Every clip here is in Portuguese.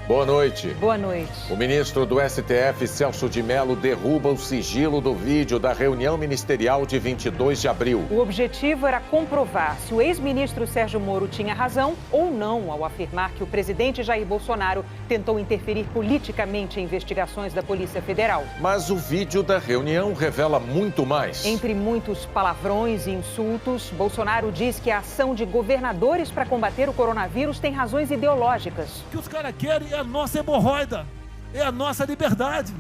Boa noite. Boa noite. O ministro do STF, Celso de Mello, derruba o sigilo do vídeo da reunião ministerial de 22 de abril. O objetivo era comprovar se o ex-ministro Sérgio Moro tinha razão ou não ao afirmar que o presidente Jair Bolsonaro tentou interferir politicamente em investigações da Polícia Federal. Mas o vídeo da reunião revela muito mais. Entre muitos palavrões e insultos, Bolsonaro diz que a ação de governadores para combater o coronavírus tem razões ideológicas. O que os caras querem é a nossa hemorroida, é a nossa liberdade.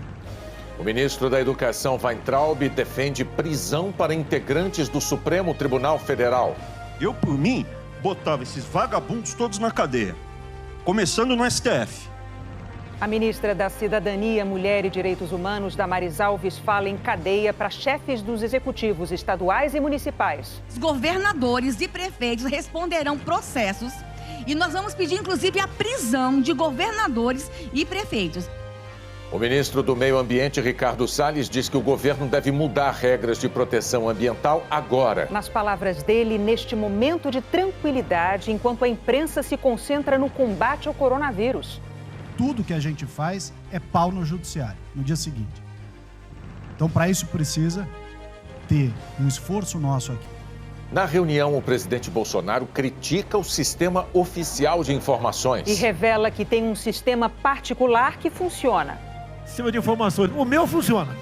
O ministro da Educação, Weintraub, defende prisão para integrantes do Supremo Tribunal Federal. Eu, por mim, botava esses vagabundos todos na cadeia, começando no STF. A ministra da Cidadania, Mulher e Direitos Humanos, Damares Alves, fala em cadeia para chefes dos executivos estaduais e municipais. Os governadores e prefeitos responderão processos e nós vamos pedir, inclusive, a prisão de governadores e prefeitos. O ministro do Meio Ambiente, Ricardo Salles, diz que o governo deve mudar regras de proteção ambiental agora. Nas palavras dele, neste momento de tranquilidade, enquanto a imprensa se concentra no combate ao coronavírus. Tudo que a gente faz é pau no judiciário, no dia seguinte. Então, para isso, precisa ter um esforço nosso aqui. Na reunião, o presidente Bolsonaro critica o sistema oficial de informações. E revela que tem um sistema particular que funciona. Sistema de informações. O meu funciona.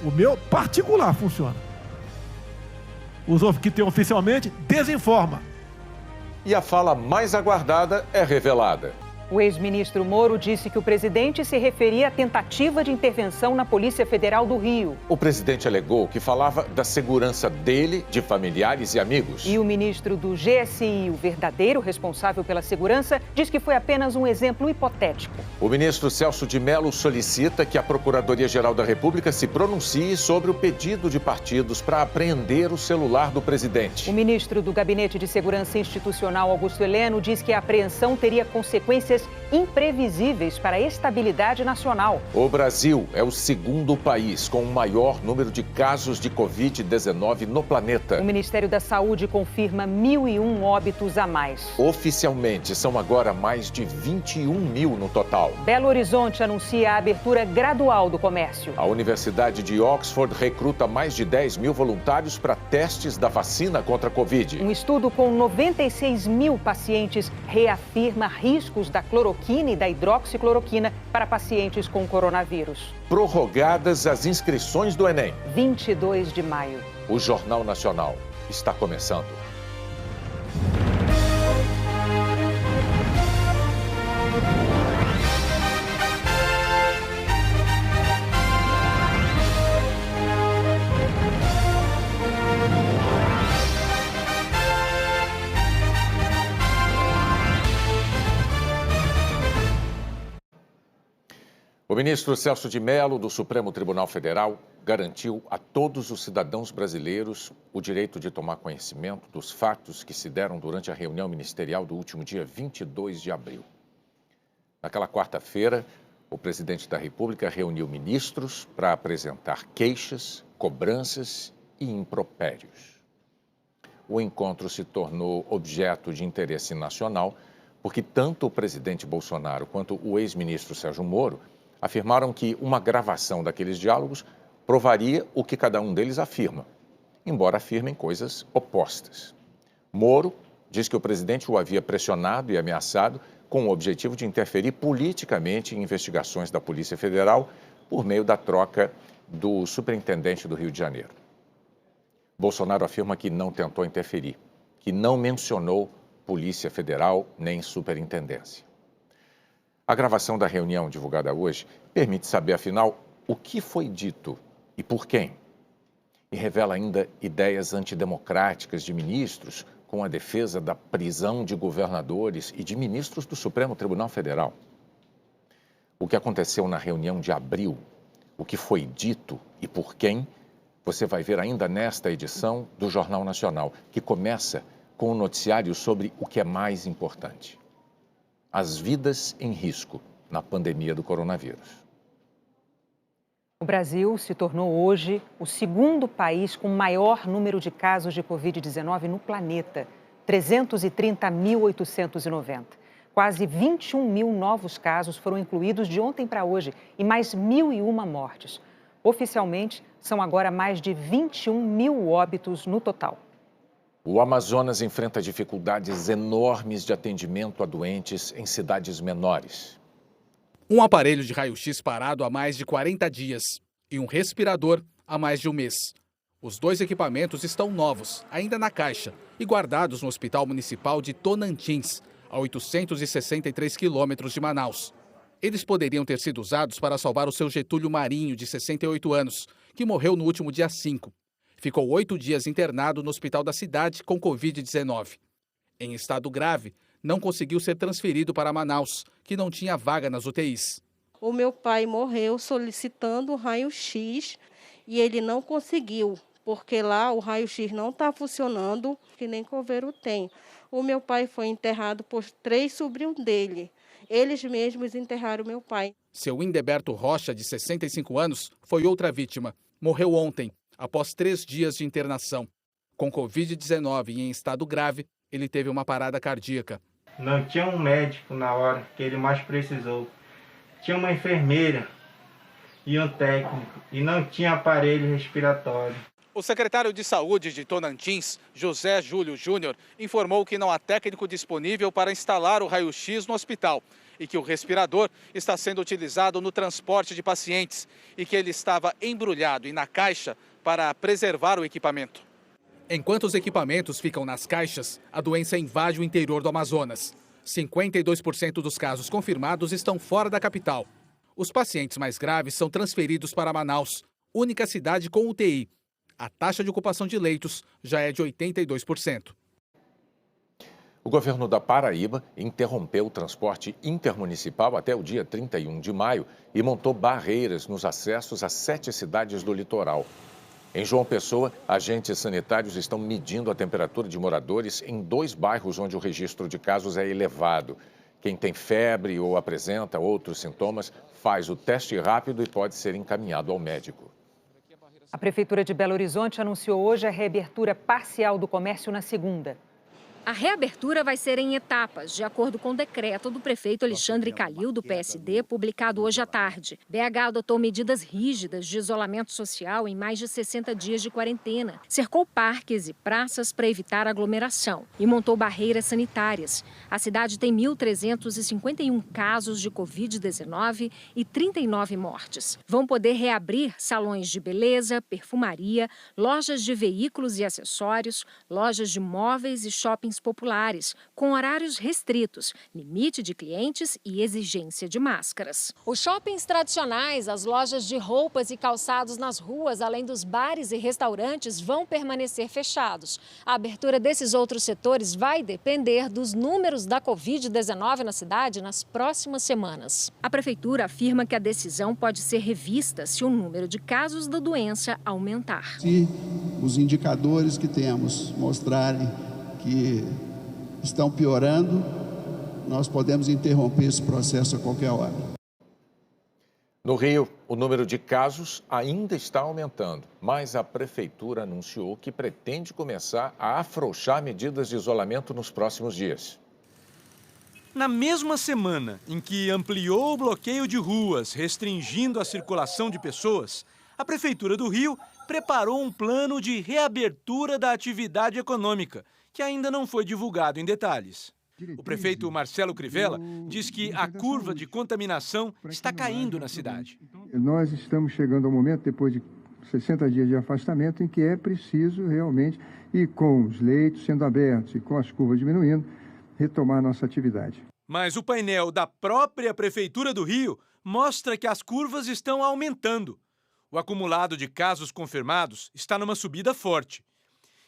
O meu particular funciona. Os outros que tem oficialmente desinforma. E a fala mais aguardada é revelada. O ex-ministro Moro disse que o presidente se referia à tentativa de intervenção na Polícia Federal do Rio. O presidente alegou que falava da segurança dele, de familiares e amigos. E o ministro do GSI, o verdadeiro responsável pela segurança, diz que foi apenas um exemplo hipotético. O ministro Celso de Mello solicita que a Procuradoria-Geral da República se pronuncie sobre o pedido de partidos para apreender o celular do presidente. O ministro do Gabinete de Segurança Institucional, Augusto Heleno, diz que a apreensão teria consequências imprevisíveis para a estabilidade nacional. O Brasil é o segundo país com o maior número de casos de Covid-19 no planeta. O Ministério da Saúde confirma 1.001 óbitos a mais. Oficialmente, são agora mais de 21 mil no total. Belo Horizonte anuncia a abertura gradual do comércio. A Universidade de Oxford recruta mais de 10 mil voluntários para testes da vacina contra a Covid. Um estudo com 96 mil pacientes reafirma riscos da cloroquina e da hidroxicloroquina para pacientes com coronavírus. Prorrogadas as inscrições do Enem. 22 de maio. O Jornal Nacional está começando. O ministro Celso de Mello, do Supremo Tribunal Federal, garantiu a todos os cidadãos brasileiros o direito de tomar conhecimento dos fatos que se deram durante a reunião ministerial do último dia 22 de abril. Naquela quarta-feira, o presidente da República reuniu ministros para apresentar queixas, cobranças e impropérios. O encontro se tornou objeto de interesse nacional porque tanto o presidente Bolsonaro quanto o ex-ministro Sérgio Moro afirmaram que uma gravação daqueles diálogos provaria o que cada um deles afirma, embora afirmem coisas opostas. Moro diz que o presidente o havia pressionado e ameaçado com o objetivo de interferir politicamente em investigações da Polícia Federal por meio da troca do superintendente do Rio de Janeiro. Bolsonaro afirma que não tentou interferir, que não mencionou Polícia Federal nem superintendência. A gravação da reunião divulgada hoje permite saber, afinal, o que foi dito e por quem. E revela ainda ideias antidemocráticas de ministros com a defesa da prisão de governadores e de ministros do Supremo Tribunal Federal. O que aconteceu na reunião de abril, o que foi dito e por quem, você vai ver ainda nesta edição do Jornal Nacional, que começa com um noticiário sobre o que é mais importante: as vidas em risco na pandemia do coronavírus. O Brasil se tornou hoje o segundo país com maior número de casos de Covid-19 no planeta, 330.890. Quase 21 mil novos casos foram incluídos de ontem para hoje e mais 1.001 mortes. Oficialmente, são agora mais de 21 mil óbitos no total. O Amazonas enfrenta dificuldades enormes de atendimento a doentes em cidades menores. Um aparelho de raio-x parado há mais de 40 dias e um respirador há mais de um mês. Os dois equipamentos estão novos, ainda na caixa, e guardados no Hospital Municipal de Tonantins, a 863 quilômetros de Manaus. Eles poderiam ter sido usados para salvar o seu Getúlio Marinho, de 68 anos, que morreu no último dia 5. Ficou 8 dias internado no hospital da cidade com Covid-19. Em estado grave, não conseguiu ser transferido para Manaus, que não tinha vaga nas UTIs. O meu pai morreu solicitando o raio-x e ele não conseguiu, porque lá o raio-x não está funcionando, que nem Coveiro tem. O meu pai foi enterrado por 3 sobrinhos dele. Eles mesmos enterraram meu pai. Seu Indeberto Rocha, de 65 anos, foi outra vítima. Morreu ontem, após 3 dias de internação. Com Covid-19 e em estado grave, ele teve uma parada cardíaca. Não tinha um médico na hora que ele mais precisou. Tinha uma enfermeira e um técnico e não tinha aparelho respiratório. O secretário de Saúde de Tonantins, José Júlio Júnior, informou que não há técnico disponível para instalar o raio-x no hospital e que o respirador está sendo utilizado no transporte de pacientes e que ele estava embrulhado e na caixa para preservar o equipamento. Enquanto os equipamentos ficam nas caixas, a doença invade o interior do Amazonas. 52% dos casos confirmados estão fora da capital. Os pacientes mais graves são transferidos para Manaus, única cidade com UTI. A taxa de ocupação de leitos já é de 82%. O governo da Paraíba interrompeu o transporte intermunicipal até o dia 31 de maio e montou barreiras nos acessos a 7 cidades do litoral. Em João Pessoa, agentes sanitários estão medindo a temperatura de moradores em 2 bairros onde o registro de casos é elevado. Quem tem febre ou apresenta outros sintomas faz o teste rápido e pode ser encaminhado ao médico. A Prefeitura de Belo Horizonte anunciou hoje a reabertura parcial do comércio na segunda. A reabertura vai ser em etapas, de acordo com o decreto do prefeito Alexandre Calil, do PSD, publicado hoje à tarde. BH adotou medidas rígidas de isolamento social em mais de 60 dias de quarentena. Cercou parques e praças para evitar aglomeração e montou barreiras sanitárias. A cidade tem 1.351 casos de Covid-19 e 39 mortes. Vão poder reabrir salões de beleza, perfumaria, lojas de veículos e acessórios, lojas de móveis e shoppings populares, com horários restritos, limite de clientes e exigência de máscaras. Os shoppings tradicionais, as lojas de roupas e calçados nas ruas, além dos bares e restaurantes, vão permanecer fechados. A abertura desses outros setores vai depender dos números da Covid-19 na cidade nas próximas semanas. A Prefeitura afirma que a decisão pode ser revista se o número de casos da doença aumentar. Se os indicadores que temos mostrarem que estão piorando, nós podemos interromper esse processo a qualquer hora. No Rio, o número de casos ainda está aumentando, mas a Prefeitura anunciou que pretende começar a afrouxar medidas de isolamento nos próximos dias. Na mesma semana em que ampliou o bloqueio de ruas, restringindo a circulação de pessoas, a Prefeitura do Rio preparou um plano de reabertura da atividade econômica, que ainda não foi divulgado em detalhes. O prefeito Marcelo Crivella diz que a curva de contaminação está caindo na cidade. Nós estamos chegando ao momento, depois de 60 dias de afastamento, em que é preciso realmente, e com os leitos sendo abertos e com as curvas diminuindo, retomar nossa atividade. Mas o painel da própria Prefeitura do Rio mostra que as curvas estão aumentando. O acumulado de casos confirmados está numa subida forte.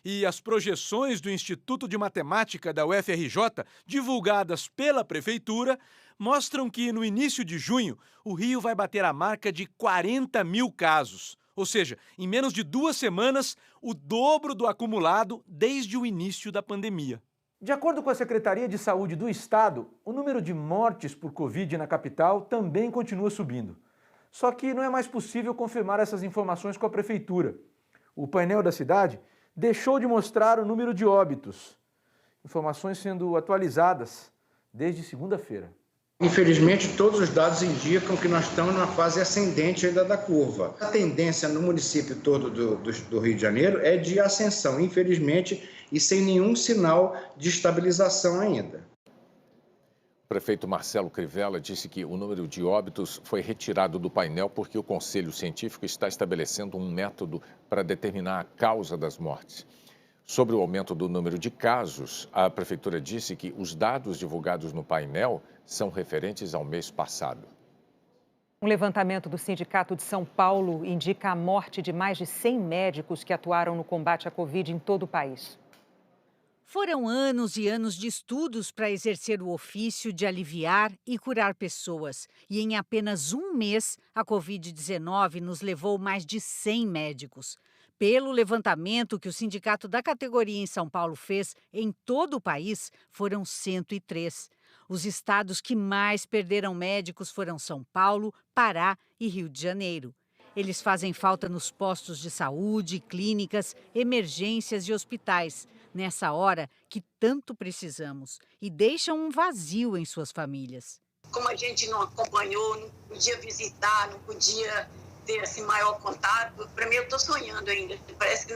E as projeções do Instituto de Matemática da UFRJ, divulgadas pela Prefeitura, mostram que no início de junho o Rio vai bater a marca de 40 mil casos. Ou seja, em menos de 2 semanas, o dobro do acumulado desde o início da pandemia. De acordo com a Secretaria de Saúde do Estado, o número de mortes por Covid na capital também continua subindo. Só que não é mais possível confirmar essas informações com a Prefeitura. O painel da cidade deixou de mostrar o número de óbitos. Informações sendo atualizadas desde segunda-feira. Infelizmente, todos os dados indicam que nós estamos numa fase ascendente ainda da curva. A tendência no município todo do Rio de Janeiro é de ascensão, infelizmente, e sem nenhum sinal de estabilização ainda. O prefeito Marcelo Crivella disse que o número de óbitos foi retirado do painel porque o Conselho Científico está estabelecendo um método para determinar a causa das mortes. Sobre o aumento do número de casos, a prefeitura disse que os dados divulgados no painel são referentes ao mês passado. Um levantamento do Sindicato de São Paulo indica a morte de mais de 100 médicos que atuaram no combate à Covid em todo o país. Foram anos e anos de estudos para exercer o ofício de aliviar e curar pessoas. E em apenas um mês, a Covid-19 nos levou mais de 100 médicos. Pelo levantamento que o sindicato da categoria em São Paulo fez em todo o país, foram 103. Os estados que mais perderam médicos foram São Paulo, Pará e Rio de Janeiro. Eles fazem falta nos postos de saúde, clínicas, emergências e hospitais, nessa hora que tanto precisamos, e deixam um vazio em suas famílias. Como a gente não acompanhou, não podia visitar, não podia ter assim, maior contato, para mim eu estou sonhando ainda, parece que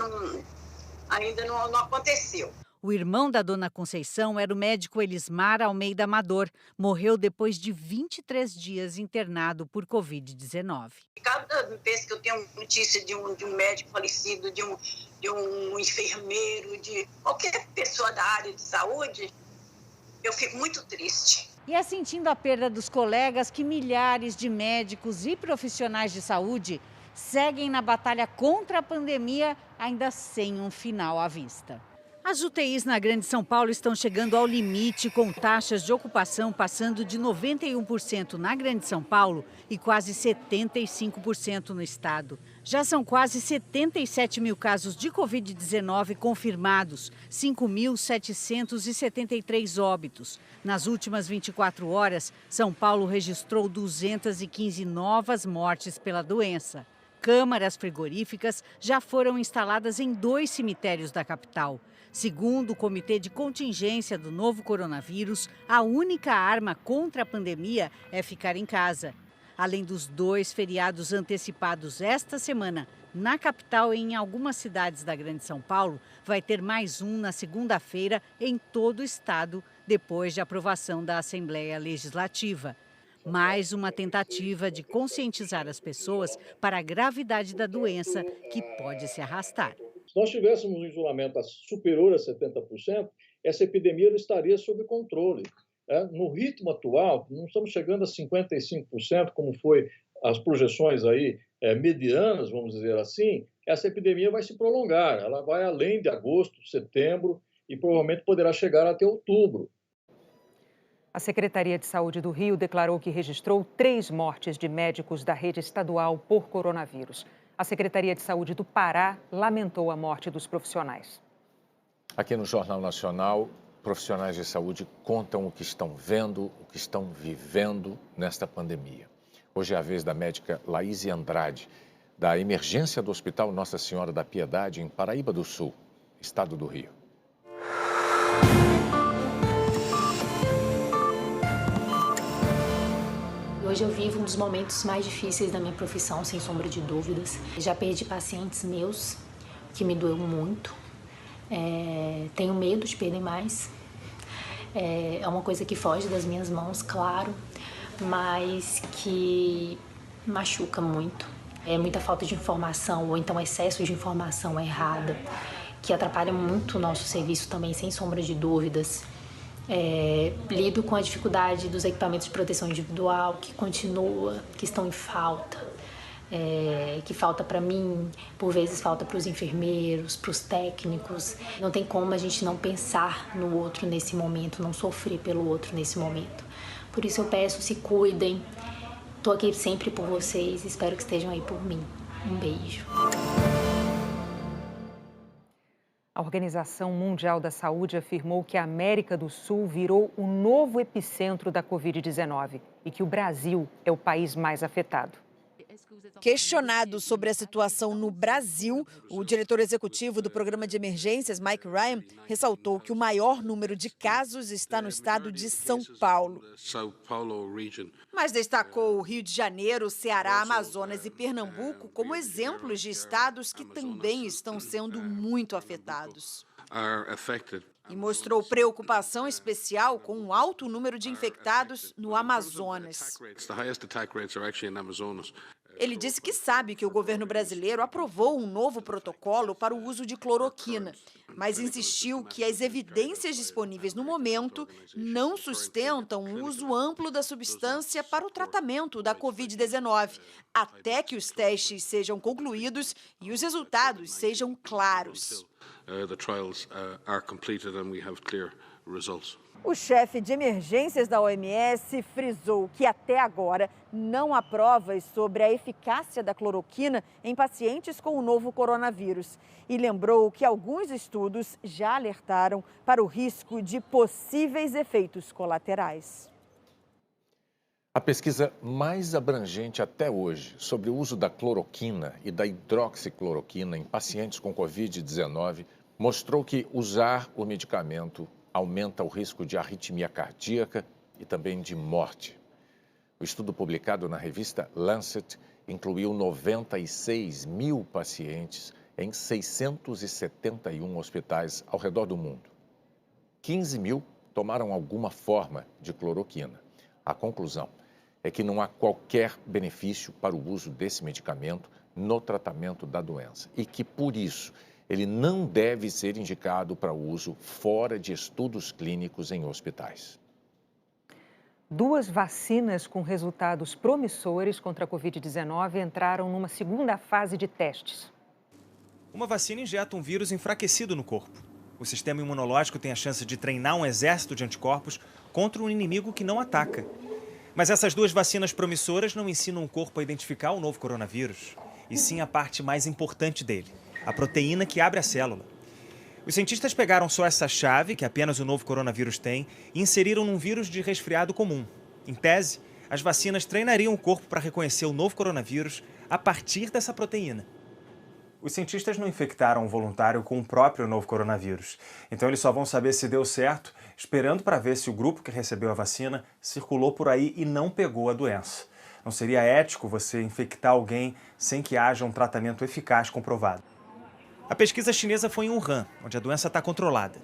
ainda não aconteceu. O irmão da dona Conceição era o médico Elismar Almeida Amador. Morreu depois de 23 dias internado por Covid-19. Cada vez que eu tenho notícia de um médico falecido, de um enfermeiro, de qualquer pessoa da área de saúde, eu fico muito triste. E é sentindo a perda dos colegas que milhares de médicos e profissionais de saúde seguem na batalha contra a pandemia, ainda sem um final à vista. As UTIs na Grande São Paulo estão chegando ao limite, com taxas de ocupação passando de 91% na Grande São Paulo e quase 75% no estado. Já são quase 77 mil casos de Covid-19 confirmados, 5.773 óbitos. Nas últimas 24 horas, São Paulo registrou 215 novas mortes pela doença. Câmaras frigoríficas já foram instaladas em 2 cemitérios da capital. Segundo o Comitê de Contingência do Novo Coronavírus, a única arma contra a pandemia é ficar em casa. Além dos 2 feriados antecipados esta semana na capital e em algumas cidades da Grande São Paulo, vai ter mais um na segunda-feira em todo o estado, depois de aprovação da Assembleia Legislativa. Mais uma tentativa de conscientizar as pessoas para a gravidade da doença que pode se arrastar. Se nós tivéssemos um isolamento superior a 70%, essa epidemia não estaria sob controle. No ritmo atual, não estamos chegando a 55%, como foi as projeções aí medianas, vamos dizer assim, essa epidemia vai se prolongar. Ela vai além de agosto, setembro e provavelmente poderá chegar até outubro. A Secretaria de Saúde do Rio declarou que registrou 3 mortes de médicos da rede estadual por coronavírus. A Secretaria de Saúde do Pará lamentou a morte dos profissionais. Aqui no Jornal Nacional, profissionais de saúde contam o que estão vendo, o que estão vivendo nesta pandemia. Hoje é a vez da médica Laíse Andrade, da emergência do Hospital Nossa Senhora da Piedade, em Paraíba do Sul, estado do Rio. Hoje eu vivo um dos momentos mais difíceis da minha profissão, sem sombra de dúvidas. Já perdi pacientes meus, que me doeu muito. Tenho medo de perder mais. É uma coisa que foge das minhas mãos, claro, mas que machuca muito. É muita falta de informação, ou então excesso de informação errada, que atrapalha muito o nosso serviço também, sem sombra de dúvidas. Lido com a dificuldade dos equipamentos de proteção individual, que continua, que estão em falta, que falta para mim, por vezes falta para os enfermeiros, para os técnicos. Não tem como a gente não pensar no outro nesse momento, não sofrer pelo outro nesse momento. Por isso eu peço, se cuidem. Estou aqui sempre por vocês, espero que estejam aí por mim. Um beijo. A Organização Mundial da Saúde afirmou que a América do Sul virou o novo epicentro da Covid-19 e que o Brasil é o país mais afetado. Questionado sobre a situação no Brasil, o diretor executivo do Programa de Emergências, Mike Ryan, ressaltou que o maior número de casos está no estado de São Paulo. Mas destacou o Rio de Janeiro, Ceará, Amazonas e Pernambuco como exemplos de estados que também estão sendo muito afetados. E mostrou preocupação especial com o alto número de infectados no Amazonas. Ele disse que sabe que o governo brasileiro aprovou um novo protocolo para o uso de cloroquina, mas insistiu que as evidências disponíveis no momento não sustentam o uso amplo da substância para o tratamento da Covid-19, até que os testes sejam concluídos e os resultados sejam claros. O chefe de emergências da OMS frisou que até agora não há provas sobre a eficácia da cloroquina em pacientes com o novo coronavírus e lembrou que alguns estudos já alertaram para o risco de possíveis efeitos colaterais. A pesquisa mais abrangente até hoje sobre o uso da cloroquina e da hidroxicloroquina em pacientes com Covid-19 mostrou que usar o medicamento aumenta o risco de arritmia cardíaca e também de morte. O estudo publicado na revista Lancet incluiu 96 mil pacientes em 671 hospitais ao redor do mundo. 15 mil tomaram alguma forma de cloroquina. A conclusão é que não há qualquer benefício para o uso desse medicamento no tratamento da doença e que, por isso, ele não deve ser indicado para uso fora de estudos clínicos em hospitais. 2 vacinas com resultados promissores contra a Covid-19 entraram numa segunda fase de testes. Uma vacina injeta um vírus enfraquecido no corpo. O sistema imunológico tem a chance de treinar um exército de anticorpos contra um inimigo que não ataca. Mas essas 2 vacinas promissoras não ensinam o corpo a identificar o novo coronavírus, e sim a parte mais importante dele, a proteína que abre a célula. Os cientistas pegaram só essa chave, que apenas o novo coronavírus tem, e inseriram num vírus de resfriado comum. Em tese, as vacinas treinariam o corpo para reconhecer o novo coronavírus a partir dessa proteína. Os cientistas não infectaram o voluntário com o próprio novo coronavírus. Então eles só vão saber se deu certo, esperando para ver se o grupo que recebeu a vacina circulou por aí e não pegou a doença. Não seria ético você infectar alguém sem que haja um tratamento eficaz comprovado. A pesquisa chinesa foi em Wuhan, onde a doença está controlada.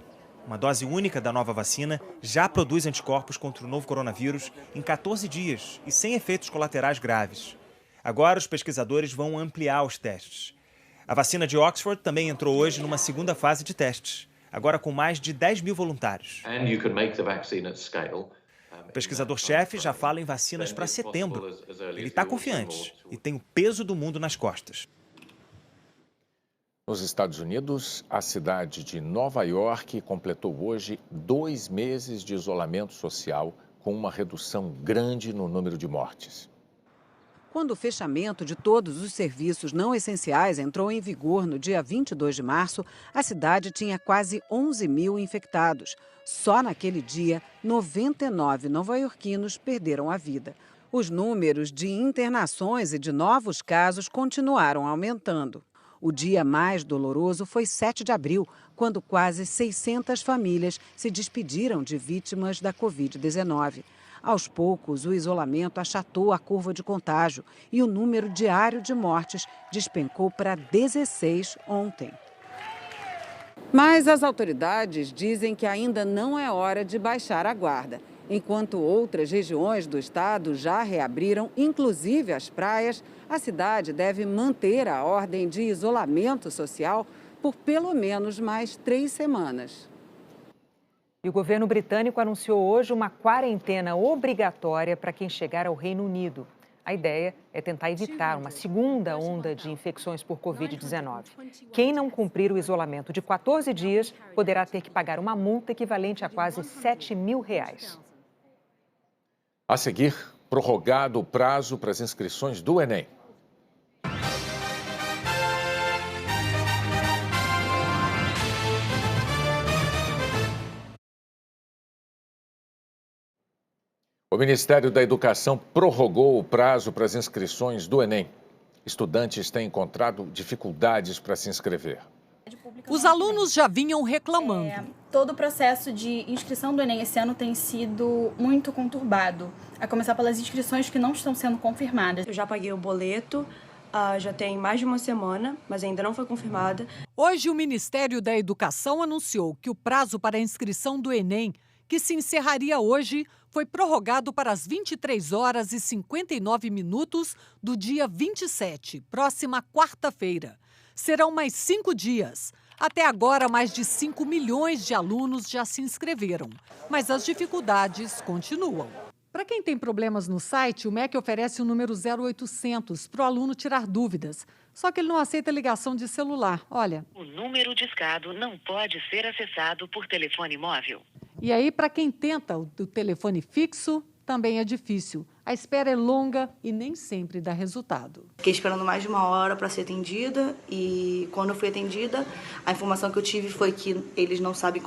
Uma dose única da nova vacina já produz anticorpos contra o novo coronavírus em 14 dias e sem efeitos colaterais graves. Agora os pesquisadores vão ampliar os testes. A vacina de Oxford também entrou hoje numa segunda fase de testes, agora com mais de 10 mil voluntários. O pesquisador-chefe já fala em vacinas para setembro. Ele está confiante e tem o peso do mundo nas costas. Nos Estados Unidos, a cidade de Nova York completou hoje 2 meses de isolamento social, com uma redução grande no número de mortes. Quando o fechamento de todos os serviços não essenciais entrou em vigor no dia 22 de março, a cidade tinha quase 11 mil infectados. Só naquele dia, 99 nova-iorquinos perderam a vida. Os números de internações e de novos casos continuaram aumentando. O dia mais doloroso foi 7 de abril, quando quase 600 famílias se despediram de vítimas da Covid-19. Aos poucos, o isolamento achatou a curva de contágio e o número diário de mortes despencou para 16 ontem. Mas as autoridades dizem que ainda não é hora de baixar a guarda. Enquanto outras regiões do estado já reabriram, inclusive as praias, a cidade deve manter a ordem de isolamento social por pelo menos mais 3 semanas. E o governo britânico anunciou hoje uma quarentena obrigatória para quem chegar ao Reino Unido. A ideia é tentar evitar uma segunda onda de infecções por Covid-19. Quem não cumprir o isolamento de 14 dias poderá ter que pagar uma multa equivalente a quase R$7 mil. A seguir, prorrogado o prazo para as inscrições do Enem. O Ministério da Educação prorrogou o prazo para as inscrições do Enem. estudantes têm encontrado dificuldades para se inscrever. Os alunos já vinham reclamando. Todo o processo de inscrição do Enem esse ano tem sido muito conturbado, a começar pelas inscrições que não estão sendo confirmadas. Eu já paguei o boleto, já tem mais de uma semana, mas ainda não foi confirmada. Hoje, o Ministério da Educação anunciou que o prazo para a inscrição do Enem, que se encerraria hoje, foi prorrogado para as 23 horas e 59 minutos do dia 27, próxima quarta-feira. Serão mais 5 dias. Até agora, mais de 5 milhões de alunos já se inscreveram, mas as dificuldades continuam. Para quem tem problemas no site, o MEC oferece o número 0800 para o aluno tirar dúvidas. Só que ele não aceita ligação de celular. Olha. O número discado não pode ser acessado por telefone móvel. E aí, para quem tenta o telefone fixo, também é difícil. A espera é longa e nem sempre dá resultado. Fiquei esperando mais de uma hora para ser atendida e quando eu fui atendida, a informação que eu tive foi que eles não sabem,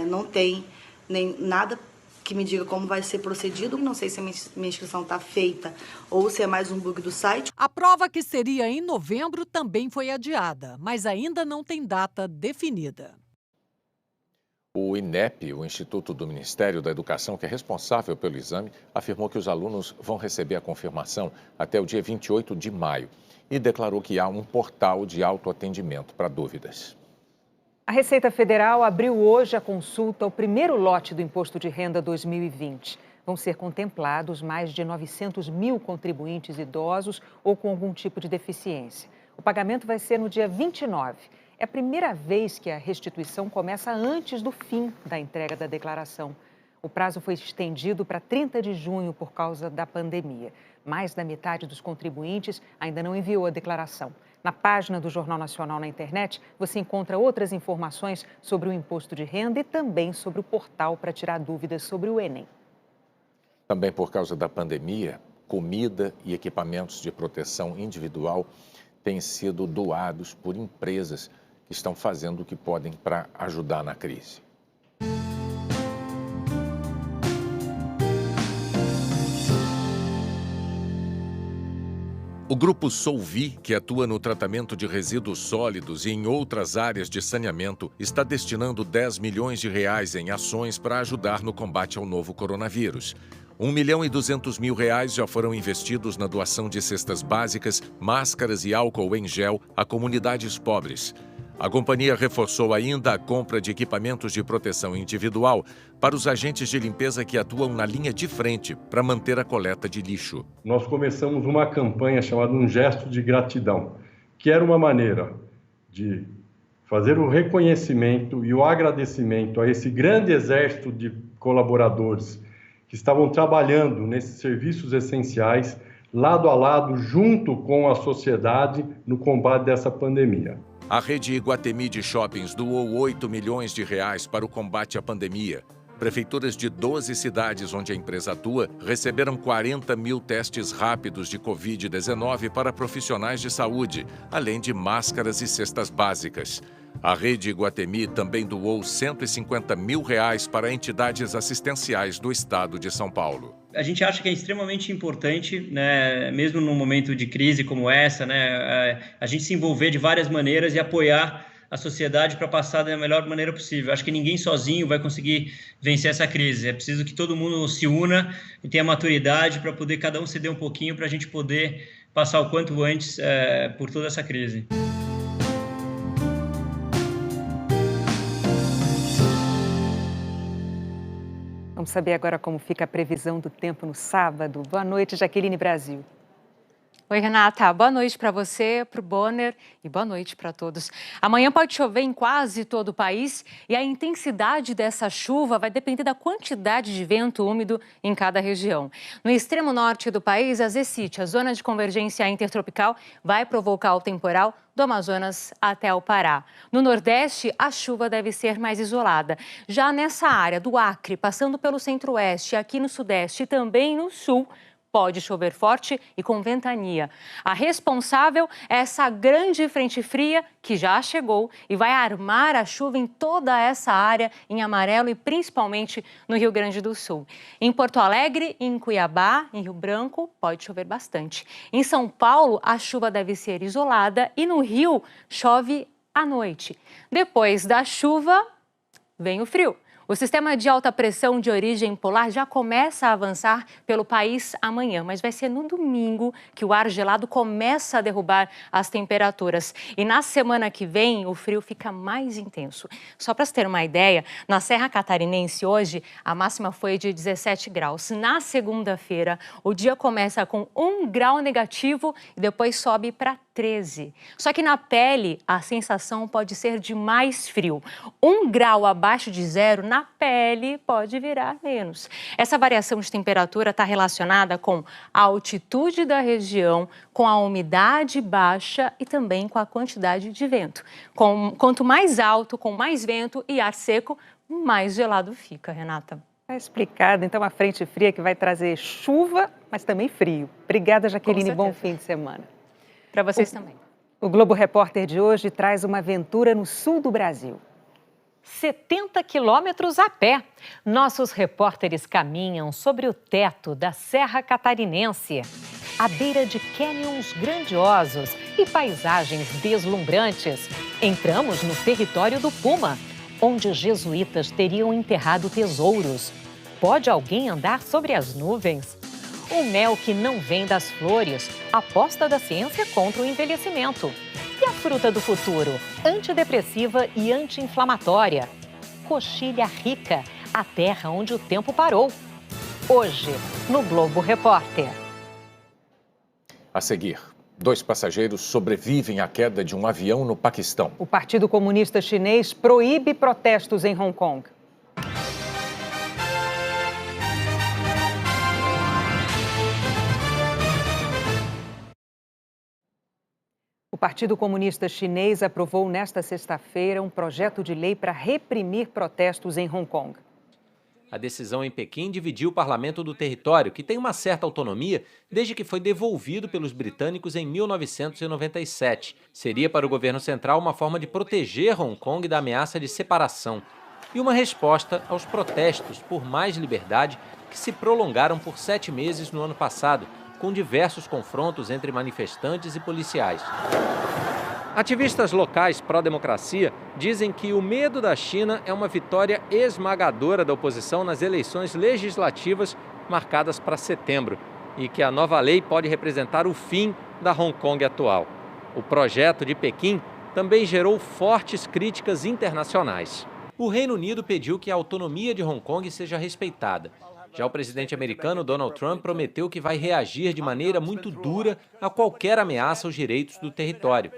não tem nem nada que me diga como vai ser procedido. Não sei se a minha inscrição está feita ou se é mais um bug do site. A prova, que seria em novembro, também foi adiada, mas ainda não tem data definida. O INEP, o Instituto do Ministério da Educação, que é responsável pelo exame, afirmou que os alunos vão receber a confirmação até o dia 28 de maio e declarou que há um portal de autoatendimento para dúvidas. A Receita Federal abriu hoje a consulta ao primeiro lote do Imposto de Renda 2020. Vão ser contemplados mais de 900 mil contribuintes idosos ou com algum tipo de deficiência. O pagamento vai ser no dia 29. É a primeira vez que a restituição começa antes do fim da entrega da declaração. O prazo foi estendido para 30 de junho por causa da pandemia. Mais da metade dos contribuintes ainda não enviou a declaração. Na página do Jornal Nacional na internet, você encontra outras informações sobre o imposto de renda e também sobre o portal para tirar dúvidas sobre o Enem. Também por causa da pandemia, comida e equipamentos de proteção individual têm sido doados por empresas que estão fazendo o que podem para ajudar na crise. O grupo Solvi, que atua no tratamento de resíduos sólidos e em outras áreas de saneamento, está destinando 10 milhões de reais em ações para ajudar no combate ao novo coronavírus. 1.2 milhões já foram investidos na doação de cestas básicas, máscaras e álcool em gel a comunidades pobres. A companhia reforçou ainda a compra de equipamentos de proteção individual para os agentes de limpeza que atuam na linha de frente para manter a coleta de lixo. Nós começamos uma campanha chamada Um Gesto de Gratidão, que era uma maneira de fazer o reconhecimento e o agradecimento a esse grande exército de colaboradores que estavam trabalhando nesses serviços essenciais, lado a lado, junto com a sociedade, no combate dessa pandemia. A rede Iguatemi de shoppings doou 8 milhões de reais para o combate à pandemia. Prefeituras de 12 cidades onde a empresa atua receberam 40 mil testes rápidos de Covid-19 para profissionais de saúde, além de máscaras e cestas básicas. A rede Iguatemi também doou 150 mil reais para entidades assistenciais do estado de São Paulo. A gente acha que é extremamente importante, né, mesmo num momento de crise como essa, né, a gente se envolver de várias maneiras e apoiar a sociedade para passar da melhor maneira possível. Acho que ninguém sozinho vai conseguir vencer essa crise. É preciso que todo mundo se una e tenha maturidade para poder cada um ceder um pouquinho para a gente poder passar o quanto antes por toda essa crise. Vamos saber agora como fica a previsão do tempo no sábado. Boa noite, Jaqueline Brasil. Oi, Renata. Boa noite para você, para o Bonner e boa noite para todos. Amanhã pode chover em quase todo o país e a intensidade dessa chuva vai depender da quantidade de vento úmido em cada região. No extremo norte do país, a Zecite, a zona de convergência intertropical, vai provocar o temporal do Amazonas até o Pará. No Nordeste, a chuva deve ser mais isolada. Já nessa área do Acre, passando pelo Centro-Oeste, aqui no Sudeste e também no Sul, pode chover forte e com ventania. A responsável é essa grande frente fria que já chegou e vai armar a chuva em toda essa área em amarelo e principalmente no Rio Grande do Sul. Em Porto Alegre, em Cuiabá, em Rio Branco, pode chover bastante. Em São Paulo, a chuva deve ser isolada e no Rio chove à noite. Depois da chuva, vem o frio. O sistema de alta pressão de origem polar já começa a avançar pelo país amanhã, mas vai ser no domingo que o ar gelado começa a derrubar as temperaturas. E na semana que vem, o frio fica mais intenso. Só para você ter uma ideia, na Serra Catarinense hoje, a máxima foi de 17 graus. Na segunda-feira, o dia começa com 1 grau negativo e depois sobe para 13. Só que na pele, a sensação pode ser de mais frio. 1 grau abaixo de zero, na pele pode virar menos. Essa variação de temperatura está relacionada com a altitude da região, com a umidade baixa e também com a quantidade de vento. Quanto mais alto, com mais vento e ar seco, mais gelado fica, Renata. Está explicado, então, a frente fria que vai trazer chuva, mas também frio. Obrigada, Jaqueline. Bom fim de semana. Para vocês também. O Globo Repórter de hoje traz uma aventura no sul do Brasil. 70 quilômetros a pé. Nossos repórteres caminham sobre o teto da Serra Catarinense, à beira de cânions grandiosos e paisagens deslumbrantes. Entramos no território do Puma, onde os jesuítas teriam enterrado tesouros. Pode alguém andar sobre as nuvens? O mel que não vem das flores, aposta da ciência contra o envelhecimento. E a fruta do futuro, antidepressiva e anti-inflamatória. Coxilha rica, a terra onde o tempo parou. Hoje, no Globo Repórter. A seguir, 2 passageiros sobrevivem à queda de um avião no Paquistão. O Partido Comunista Chinês proíbe protestos em Hong Kong. O Partido Comunista Chinês aprovou nesta sexta-feira um projeto de lei para reprimir protestos em Hong Kong. A decisão em Pequim dividiu o parlamento do território, que tem uma certa autonomia desde que foi devolvido pelos britânicos em 1997. Seria para o governo central uma forma de proteger Hong Kong da ameaça de separação e uma resposta aos protestos por mais liberdade que se prolongaram por 7 meses no ano passado, com diversos confrontos entre manifestantes e policiais. Ativistas locais pró-democracia dizem que o medo da China é uma vitória esmagadora da oposição nas eleições legislativas marcadas para setembro e que a nova lei pode representar o fim da Hong Kong atual. O projeto de Pequim também gerou fortes críticas internacionais. O Reino Unido pediu que a autonomia de Hong Kong seja respeitada. Já o presidente americano Donald Trump prometeu que vai reagir de maneira muito dura a qualquer ameaça aos direitos do território.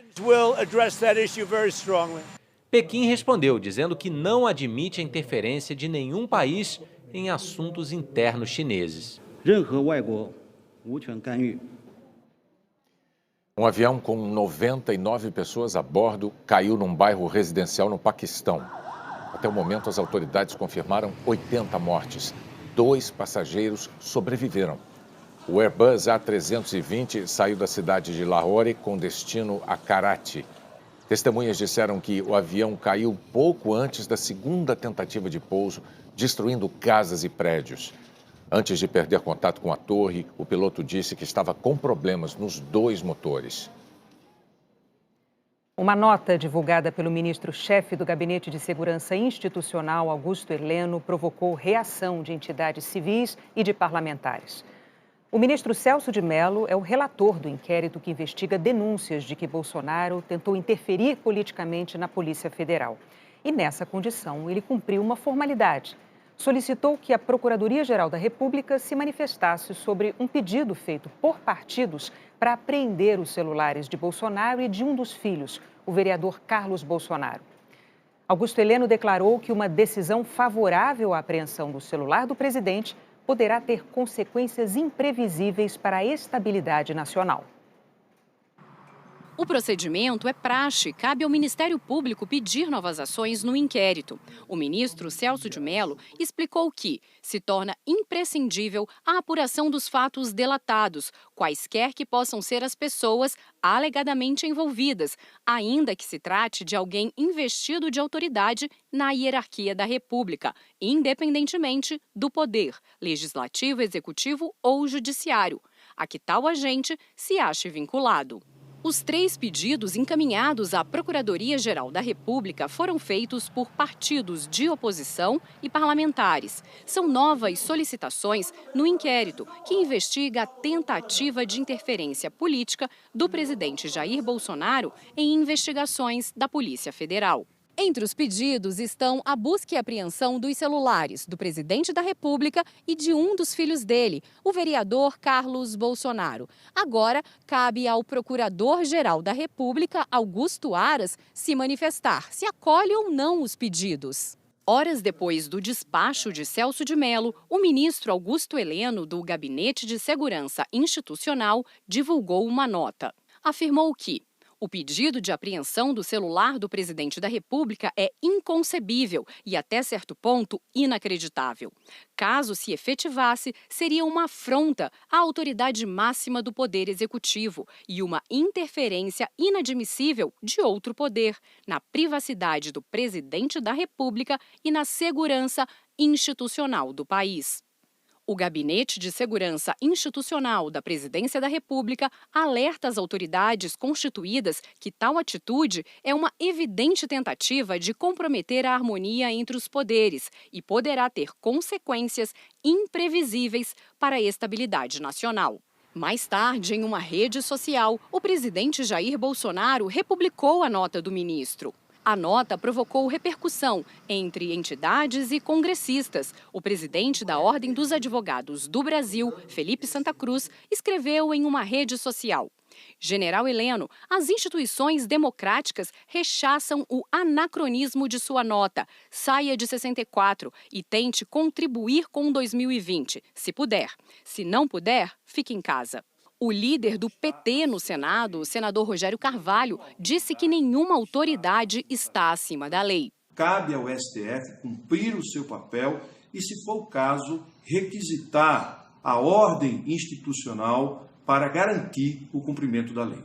Pequim respondeu, dizendo que não admite a interferência de nenhum país em assuntos internos chineses. Um avião com 99 pessoas a bordo caiu num bairro residencial no Paquistão. Até o momento, as autoridades confirmaram 80 mortes. 2 passageiros sobreviveram. O Airbus A320 saiu da cidade de Lahore com destino a Karachi. Testemunhas disseram que o avião caiu pouco antes da segunda tentativa de pouso, destruindo casas e prédios. Antes de perder contato com a torre, o piloto disse que estava com problemas nos 2 motores. Uma nota divulgada pelo ministro-chefe do Gabinete de Segurança Institucional, Augusto Heleno, provocou reação de entidades civis e de parlamentares. O ministro Celso de Mello é o relator do inquérito que investiga denúncias de que Bolsonaro tentou interferir politicamente na Polícia Federal. E nessa condição, ele cumpriu uma formalidade. Solicitou que a Procuradoria-Geral da República se manifestasse sobre um pedido feito por partidos para apreender os celulares de Bolsonaro e de um dos filhos, o vereador Carlos Bolsonaro. Augusto Heleno declarou que uma decisão favorável à apreensão do celular do presidente poderá ter consequências imprevisíveis para a estabilidade nacional. O procedimento é praxe, cabe ao Ministério Público pedir novas ações no inquérito. O ministro Celso de Mello explicou que se torna imprescindível a apuração dos fatos delatados, quaisquer que possam ser as pessoas alegadamente envolvidas, ainda que se trate de alguém investido de autoridade na hierarquia da República, independentemente do poder legislativo, executivo ou judiciário, a que tal agente se ache vinculado. Os 3 pedidos encaminhados à Procuradoria-Geral da República foram feitos por partidos de oposição e parlamentares. São novas solicitações no inquérito que investiga a tentativa de interferência política do presidente Jair Bolsonaro em investigações da Polícia Federal. Entre os pedidos estão a busca e apreensão dos celulares do presidente da República e de um dos filhos dele, o vereador Carlos Bolsonaro. Agora, cabe ao Procurador-Geral da República, Augusto Aras, se manifestar se acolhe ou não os pedidos. Horas depois do despacho de Celso de Mello, o ministro Augusto Heleno, do Gabinete de Segurança Institucional, divulgou uma nota. Afirmou que o pedido de apreensão do celular do presidente da República é inconcebível e, até certo ponto, inacreditável. Caso se efetivasse, seria uma afronta à autoridade máxima do Poder Executivo e uma interferência inadmissível de outro poder na privacidade do presidente da República e na segurança institucional do país. O Gabinete de Segurança Institucional da Presidência da República alerta as autoridades constituídas que tal atitude é uma evidente tentativa de comprometer a harmonia entre os poderes e poderá ter consequências imprevisíveis para a estabilidade nacional. Mais tarde, em uma rede social, o presidente Jair Bolsonaro republicou a nota do ministro. A nota provocou repercussão entre entidades e congressistas. O presidente da Ordem dos Advogados do Brasil, Felipe Santa Cruz, escreveu em uma rede social: General Heleno, as instituições democráticas rechaçam o anacronismo de sua nota. Saia de 64 e tente contribuir com 2020, se puder. Se não puder, fique em casa. O líder do PT no Senado, o senador Rogério Carvalho, disse que nenhuma autoridade está acima da lei. Cabe ao STF cumprir o seu papel e, se for o caso, requisitar a ordem institucional para garantir o cumprimento da lei.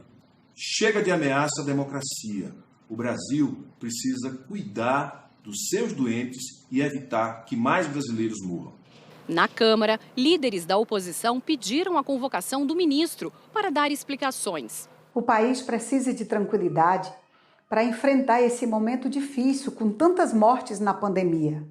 Chega de ameaça à democracia. O Brasil precisa cuidar dos seus doentes e evitar que mais brasileiros morram. Na Câmara, líderes da oposição pediram a convocação do ministro para dar explicações. O país precisa de tranquilidade para enfrentar esse momento difícil com tantas mortes na pandemia.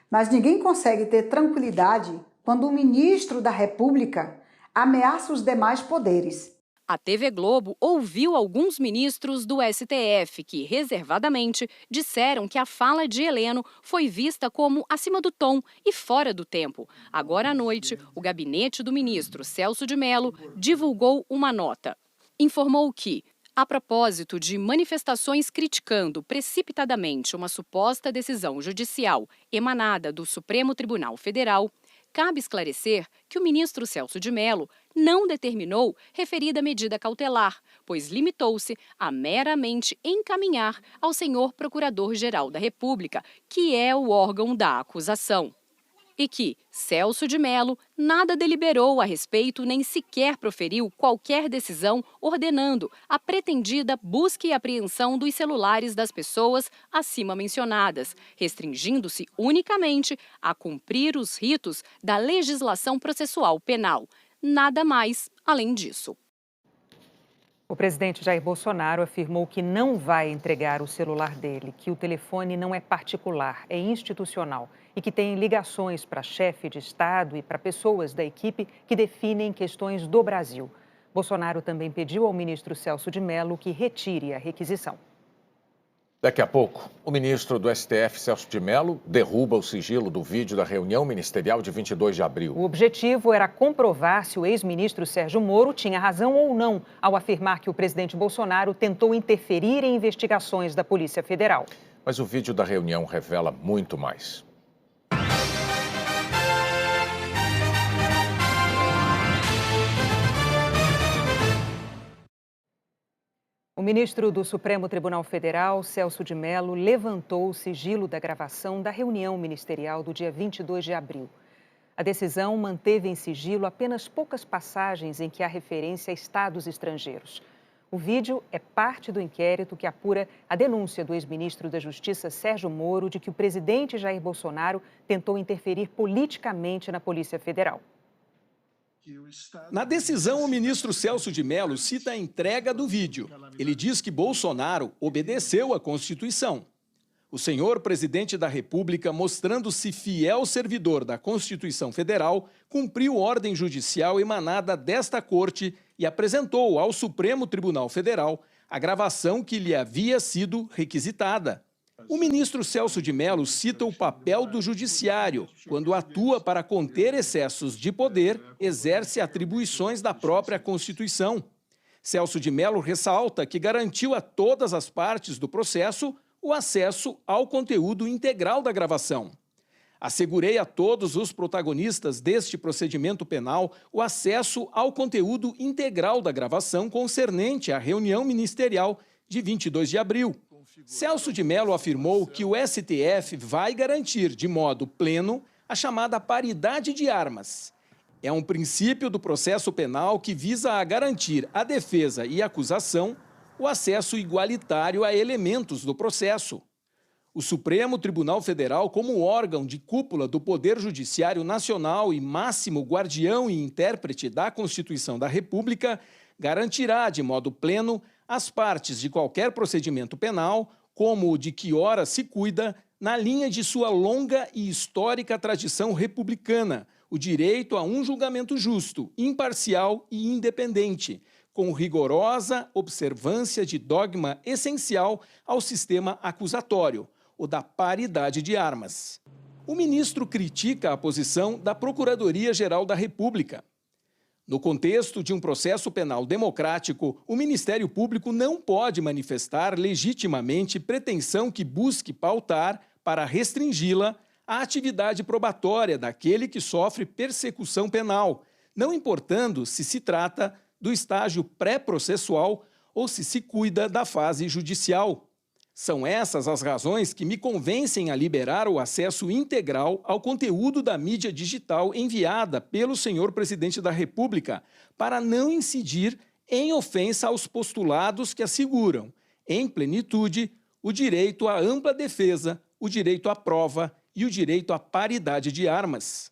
Mas ninguém consegue ter tranquilidade quando o ministro da República ameaça os demais poderes. A TV Globo ouviu alguns ministros do STF que, reservadamente, disseram que a fala de Heleno foi vista como acima do tom e fora do tempo. Agora à noite, o gabinete do ministro Celso de Mello divulgou uma nota. Informou que, a propósito de manifestações criticando precipitadamente uma suposta decisão judicial emanada do Supremo Tribunal Federal, cabe esclarecer que o ministro Celso de Mello não determinou referida medida cautelar, pois limitou-se a meramente encaminhar ao senhor Procurador-Geral da República, que é o órgão da acusação. E que Celso de Mello nada deliberou a respeito nem sequer proferiu qualquer decisão ordenando a pretendida busca e apreensão dos celulares das pessoas acima mencionadas, restringindo-se unicamente a cumprir os ritos da legislação processual penal. Nada mais além disso. O presidente Jair Bolsonaro afirmou que não vai entregar o celular dele, que o telefone não é particular, é institucional e que tem ligações para chefe de Estado e para pessoas da equipe que definem questões do Brasil. Bolsonaro também pediu ao ministro Celso de Mello que retire a requisição. Daqui a pouco, o ministro do STF, Celso de Mello, derruba o sigilo do vídeo da reunião ministerial de 22 de abril. O objetivo era comprovar se o ex-ministro Sérgio Moro tinha razão ou não ao afirmar que o presidente Bolsonaro tentou interferir em investigações da Polícia Federal. Mas o vídeo da reunião revela muito mais. O ministro do Supremo Tribunal Federal, Celso de Mello, levantou o sigilo da gravação da reunião ministerial do dia 22 de abril. A decisão manteve em sigilo apenas poucas passagens em que há referência a estados estrangeiros. O vídeo é parte do inquérito que apura a denúncia do ex-ministro da Justiça, Sérgio Moro, de que o presidente Jair Bolsonaro tentou interferir politicamente na Polícia Federal. Na decisão, o ministro Celso de Mello cita a entrega do vídeo. Ele diz que Bolsonaro obedeceu à Constituição. O senhor presidente da República, mostrando-se fiel servidor da Constituição Federal, cumpriu ordem judicial emanada desta Corte e apresentou ao Supremo Tribunal Federal a gravação que lhe havia sido requisitada. O ministro Celso de Mello cita o papel do judiciário, quando atua para conter excessos de poder, exerce atribuições da própria Constituição. Celso de Mello ressalta que garantiu a todas as partes do processo o acesso ao conteúdo integral da gravação. Assegurei a todos os protagonistas deste procedimento penal o acesso ao conteúdo integral da gravação concernente à reunião ministerial de 22 de abril. Celso de Mello afirmou que o STF vai garantir de modo pleno a chamada paridade de armas. É um princípio do processo penal que visa a garantir à defesa e à acusação o acesso igualitário a elementos do processo. O Supremo Tribunal Federal, como órgão de cúpula do Poder Judiciário Nacional e máximo guardião e intérprete da Constituição da República, garantirá de modo pleno as partes de qualquer procedimento penal, como o de que ora se cuida, na linha de sua longa e histórica tradição republicana, o direito a um julgamento justo, imparcial e independente, com rigorosa observância de dogma essencial ao sistema acusatório, o da paridade de armas. O ministro critica a posição da Procuradoria-Geral da República. No contexto de um processo penal democrático, o Ministério Público não pode manifestar legitimamente pretensão que busque pautar, para restringi-la, a atividade probatória daquele que sofre persecução penal, não importando se se trata do estágio pré-processual ou se cuida da fase judicial. São essas as razões que me convencem a liberar o acesso integral ao conteúdo da mídia digital enviada pelo senhor presidente da República, para não incidir em ofensa aos postulados que asseguram, em plenitude, o direito à ampla defesa, o direito à prova e o direito à paridade de armas.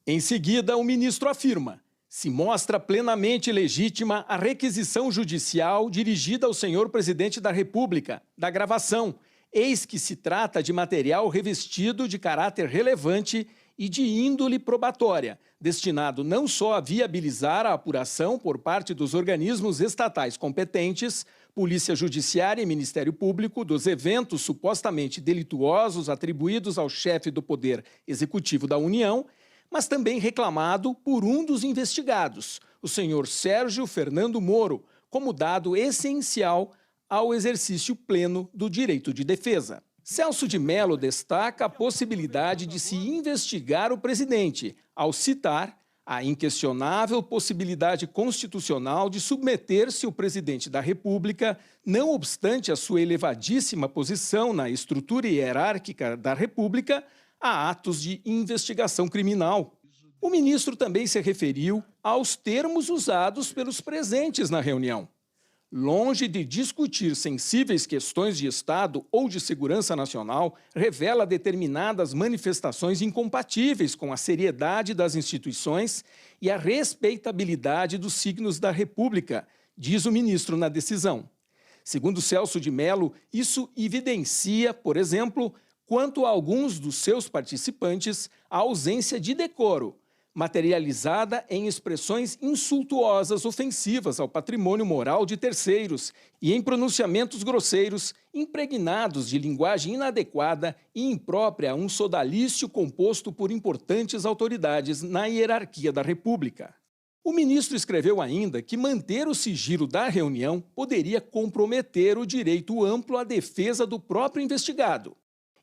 Em seguida, o ministro afirma: se mostra plenamente legítima a requisição judicial dirigida ao senhor presidente da República, da gravação, eis que se trata de material revestido de caráter relevante e de índole probatória, destinado não só a viabilizar a apuração por parte dos organismos estatais competentes, Polícia Judiciária e Ministério Público, dos eventos supostamente delituosos atribuídos ao chefe do Poder Executivo da União, mas também reclamado por um dos investigados, o senhor Sérgio Fernando Moro, como dado essencial ao exercício pleno do direito de defesa. Celso de Mello destaca a possibilidade de se investigar o presidente, ao citar a inquestionável possibilidade constitucional de submeter-se o presidente da República, não obstante a sua elevadíssima posição na estrutura hierárquica da República, a atos de investigação criminal. O ministro também se referiu aos termos usados pelos presentes na reunião. Longe de discutir sensíveis questões de Estado ou de segurança nacional, revela determinadas manifestações incompatíveis com a seriedade das instituições e a respeitabilidade dos signos da República, diz o ministro na decisão. Segundo Celso de Mello, isso evidencia, por exemplo, quanto a alguns dos seus participantes, a ausência de decoro, materializada em expressões insultuosas ofensivas ao patrimônio moral de terceiros e em pronunciamentos grosseiros, impregnados de linguagem inadequada e imprópria a um sodalício composto por importantes autoridades na hierarquia da República. O ministro escreveu ainda que manter o sigilo da reunião poderia comprometer o direito amplo à defesa do próprio investigado.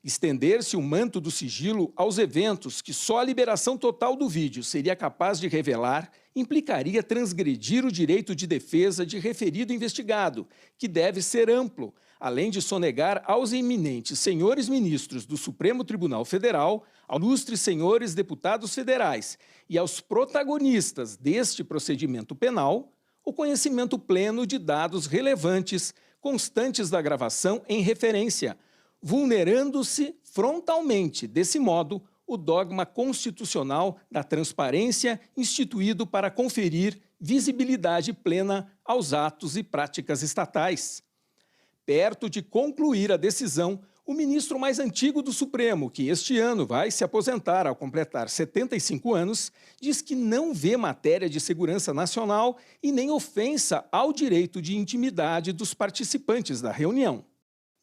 Estender-se o manto do sigilo aos eventos que só a liberação total do vídeo seria capaz de revelar implicaria transgredir o direito de defesa de referido investigado, que deve ser amplo, além de sonegar aos eminentes senhores ministros do Supremo Tribunal Federal, aos ilustres senhores deputados federais e aos protagonistas deste procedimento penal o conhecimento pleno de dados relevantes constantes da gravação em referência, vulnerando-se frontalmente, desse modo, o dogma constitucional da transparência instituído para conferir visibilidade plena aos atos e práticas estatais. Perto de concluir a decisão, o ministro mais antigo do Supremo, que este ano vai se aposentar ao completar 75 anos, diz que não vê matéria de segurança nacional e nem ofensa ao direito de intimidade dos participantes da reunião.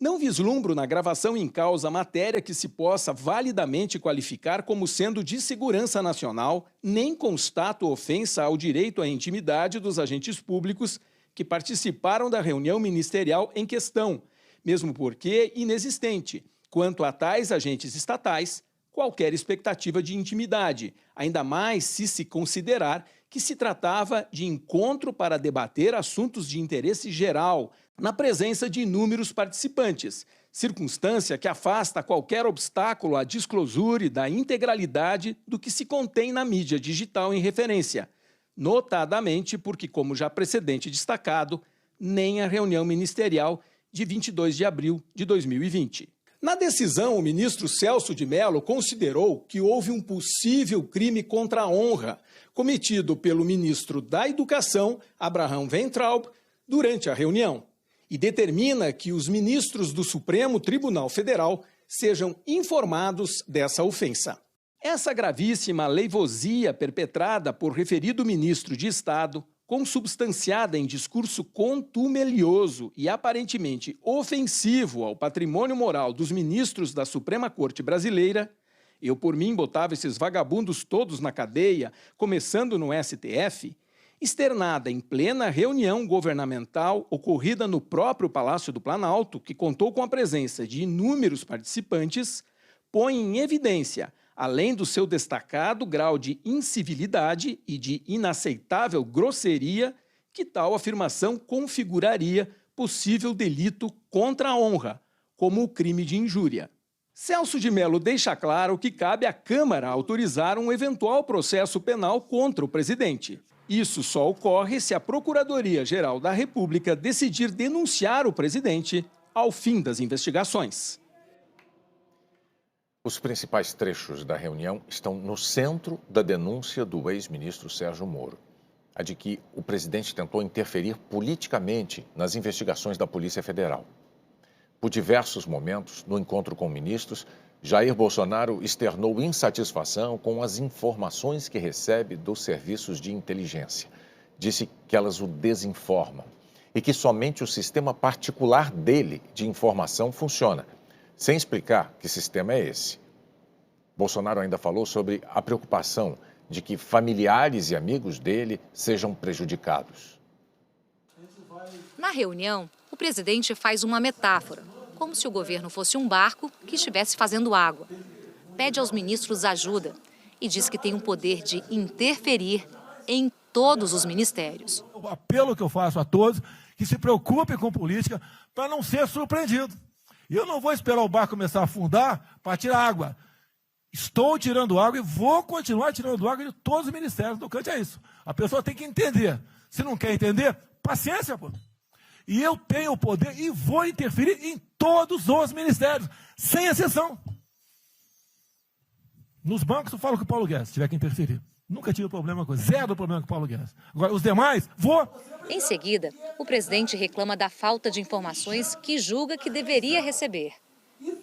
Não vislumbro na gravação em causa matéria que se possa validamente qualificar como sendo de segurança nacional, nem constato ofensa ao direito à intimidade dos agentes públicos que participaram da reunião ministerial em questão, mesmo porque inexistente, quanto a tais agentes estatais, qualquer expectativa de intimidade, ainda mais se considerar que se tratava de encontro para debater assuntos de interesse geral, na presença de inúmeros participantes, circunstância que afasta qualquer obstáculo à disclosure da integralidade do que se contém na mídia digital em referência, notadamente porque, como já precedente destacado, nem a reunião ministerial de 22 de abril de 2020. Na decisão, o ministro Celso de Mello considerou que houve um possível crime contra a honra cometido pelo ministro da Educação, Abraham Weintraub, durante a reunião, e determina que os ministros do Supremo Tribunal Federal sejam informados dessa ofensa. Essa gravíssima leivosia perpetrada por referido ministro de Estado, consubstanciada em discurso contumelioso e aparentemente ofensivo ao patrimônio moral dos ministros da Suprema Corte Brasileira, eu por mim botava esses vagabundos todos na cadeia, começando no STF, externada em plena reunião governamental ocorrida no próprio Palácio do Planalto, que contou com a presença de inúmeros participantes, põe em evidência, além do seu destacado grau de incivilidade e de inaceitável grosseria, que tal afirmação configuraria possível delito contra a honra, como o crime de injúria. Celso de Mello deixa claro que cabe à Câmara autorizar um eventual processo penal contra o presidente. Isso só ocorre se a Procuradoria-Geral da República decidir denunciar o presidente ao fim das investigações. Os principais trechos da reunião estão no centro da denúncia do ex-ministro Sérgio Moro, a de que o presidente tentou interferir politicamente nas investigações da Polícia Federal. Por diversos momentos, no encontro com ministros, Jair Bolsonaro externou insatisfação com as informações que recebe dos serviços de inteligência. Disse que elas o desinformam e que somente o sistema particular dele de informação funciona, sem explicar que sistema é esse. Bolsonaro ainda falou sobre a preocupação de que familiares e amigos dele sejam prejudicados. Na reunião, o presidente faz uma metáfora, como se o governo fosse um barco que estivesse fazendo água. Pede aos ministros ajuda e diz que tem o poder de interferir em todos os ministérios. O apelo que eu faço a todos que se preocupem com política para não ser surpreendido. Eu não vou esperar o barco começar a afundar para tirar água. Estou tirando água e vou continuar tirando água de todos os ministérios. Do Cante é isso. A pessoa tem que entender. Se não quer entender, paciência, pô. E eu tenho o poder e vou interferir em todos os ministérios, sem exceção. Nos bancos eu falo com o Paulo Guedes, se tiver que interferir. Nunca tive problema com zero problema com o Paulo Guedes. Agora, os demais, vou. Em seguida, o presidente reclama da falta de informações que julga que deveria receber.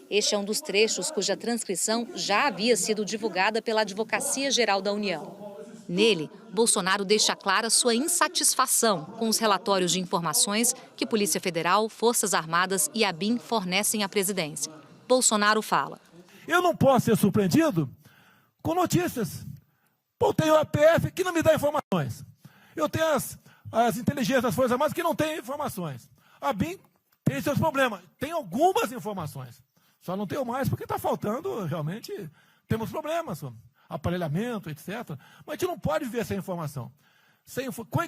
Este é um dos trechos cuja transcrição já havia sido divulgada pela Advocacia Geral da União. Nele, Bolsonaro deixa clara sua insatisfação com os relatórios de informações que Polícia Federal, Forças Armadas e a ABIN fornecem à presidência. Bolsonaro fala: eu não posso ser surpreendido com notícias. Eu tenho a PF que não me dá informações. Eu tenho as inteligências das Forças Armadas que não têm informações. A ABIN tem seus problemas. Tem algumas informações. Só não tenho mais porque está faltando, realmente, temos problemas, aparelhamento, etc. Mas a gente não pode viver sem informação.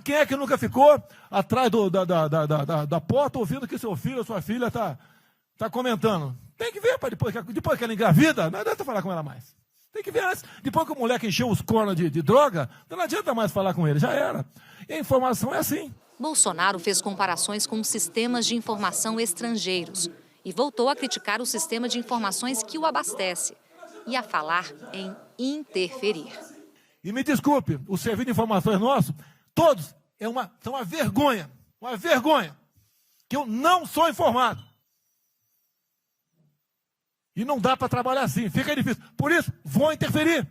Quem é que nunca ficou atrás da porta ouvindo que seu filho ou sua filha está comentando? Tem que ver, depois que ela engravida, não adianta falar com ela mais. Tem que ver antes. Depois que o moleque encheu os cornos de droga, não adianta mais falar com ele, já era. E a informação é assim. Bolsonaro fez comparações com sistemas de informação estrangeiros e voltou a criticar o sistema de informações que o abastece e a falar em interferir. E me desculpe, o serviço de informações nosso, todos, são uma vergonha, que eu não sou informado. E não dá para trabalhar assim, fica difícil. Por isso, vou interferir.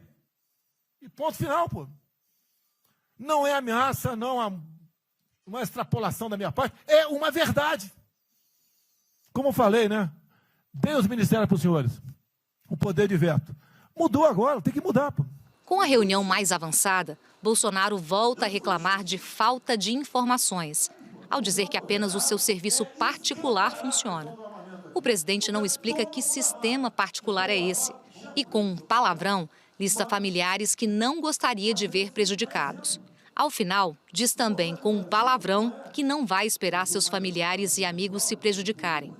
E ponto final, pô. Não é ameaça, não é uma extrapolação da minha parte, é uma verdade. Como eu falei, né? Dei os ministérios para os senhores, o poder de veto. Mudou agora, tem que mudar, pô. Com a reunião mais avançada, Bolsonaro volta a reclamar de falta de informações, ao dizer que apenas o seu serviço particular funciona. O presidente não explica que sistema particular é esse e, com um palavrão, lista familiares que não gostaria de ver prejudicados. Ao final, diz também com um palavrão que não vai esperar seus familiares e amigos se prejudicarem.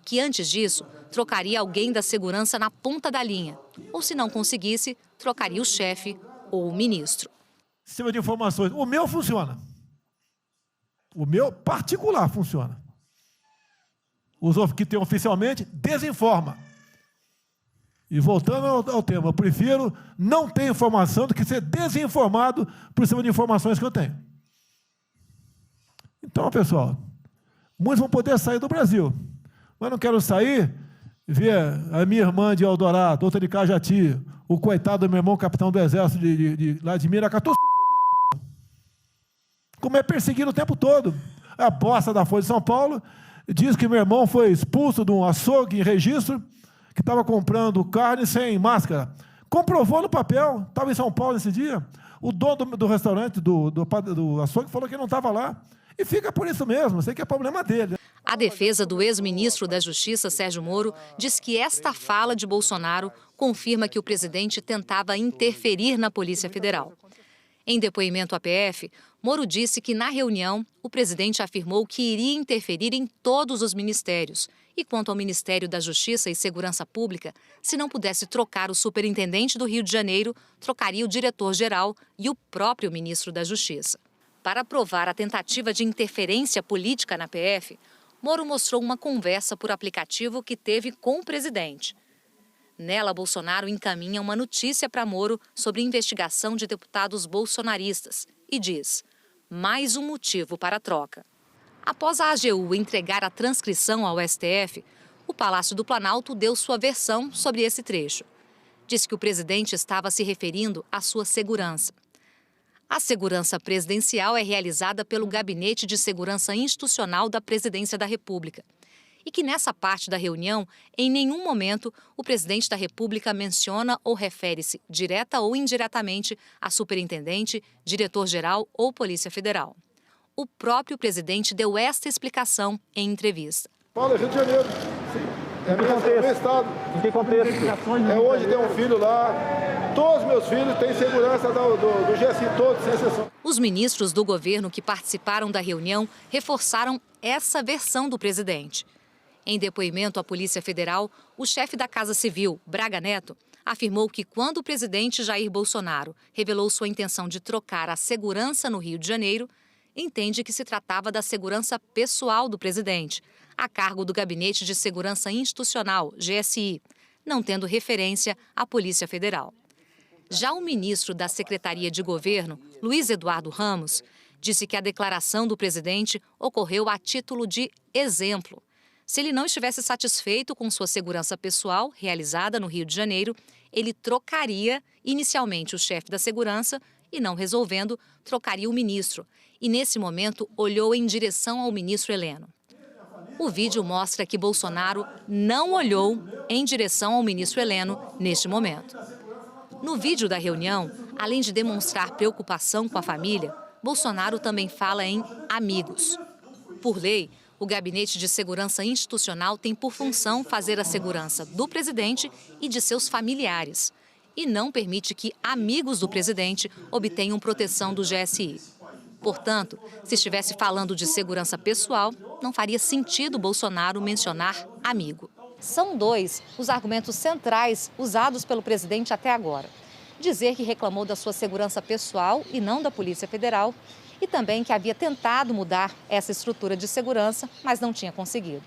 Que antes disso, trocaria alguém da segurança na ponta da linha. Ou se não conseguisse, trocaria o chefe ou o ministro. Sistema de informações. O meu funciona. O meu particular funciona. Os que tem oficialmente, desinforma. E voltando ao tema, eu prefiro não ter informação do que ser desinformado por cima de informações que eu tenho. Então, pessoal, muitos vão poder sair do Brasil. Mas não quero sair, ver a minha irmã de Eldorado, outra de Cajati, o coitado do meu irmão, capitão do exército de lá de Miracatu, como é perseguido o tempo todo. A bosta da Folha de São Paulo diz que meu irmão foi expulso de um açougue em registro, que estava comprando carne sem máscara. Comprovou no papel, estava em São Paulo nesse dia. O dono do restaurante, do açougue, falou que não estava lá. E fica por isso mesmo, sei que é problema dele. A defesa do ex-ministro da Justiça, Sérgio Moro, diz que esta fala de Bolsonaro confirma que o presidente tentava interferir na Polícia Federal. Em depoimento à PF, Moro disse que, na reunião, o presidente afirmou que iria interferir em todos os ministérios. E quanto ao Ministério da Justiça e Segurança Pública, se não pudesse trocar o superintendente do Rio de Janeiro, trocaria o diretor-geral e o próprio ministro da Justiça. Para provar a tentativa de interferência política na PF, Moro mostrou uma conversa por aplicativo que teve com o presidente. Nela, Bolsonaro encaminha uma notícia para Moro sobre investigação de deputados bolsonaristas e diz: mais um motivo para a troca. Após a AGU entregar a transcrição ao STF, o Palácio do Planalto deu sua versão sobre esse trecho. Disse que o presidente estava se referindo à sua segurança. A segurança presidencial é realizada pelo Gabinete de Segurança Institucional da Presidência da República. E que nessa parte da reunião, em nenhum momento, o presidente da República menciona ou refere-se, direta ou indiretamente, a superintendente, diretor-geral ou Polícia Federal. O próprio presidente deu esta explicação em entrevista. Paulo, é Rio de Janeiro. Sim. É meu estado. Em que contexto? É hoje tem um filho lá. Todos os meus filhos têm segurança do GSI, todos, sem exceção. Os ministros do governo que participaram da reunião reforçaram essa versão do presidente. Em depoimento à Polícia Federal, o chefe da Casa Civil, Braga Neto, afirmou que quando o presidente Jair Bolsonaro revelou sua intenção de trocar a segurança no Rio de Janeiro, entende que se tratava da segurança pessoal do presidente, a cargo do Gabinete de Segurança Institucional, GSI, não tendo referência à Polícia Federal. Já o ministro da Secretaria de Governo, Luiz Eduardo Ramos, disse que a declaração do presidente ocorreu a título de exemplo. Se ele não estivesse satisfeito com sua segurança pessoal, realizada no Rio de Janeiro, ele trocaria inicialmente o chefe da segurança e, não resolvendo, trocaria o ministro. E, nesse momento, olhou em direção ao ministro Heleno. O vídeo mostra que Bolsonaro não olhou em direção ao ministro Heleno neste momento. No vídeo da reunião, além de demonstrar preocupação com a família, Bolsonaro também fala em amigos. Por lei, O Gabinete de Segurança Institucional tem por função fazer a segurança do presidente e de seus familiares. E não permite que amigos do presidente obtenham proteção do GSI. Portanto, se estivesse falando de segurança pessoal, não faria sentido Bolsonaro mencionar amigo. São dois os argumentos centrais usados pelo presidente até agora. Dizer que reclamou da sua segurança pessoal e não da Polícia Federal, e também que havia tentado mudar essa estrutura de segurança, mas não tinha conseguido.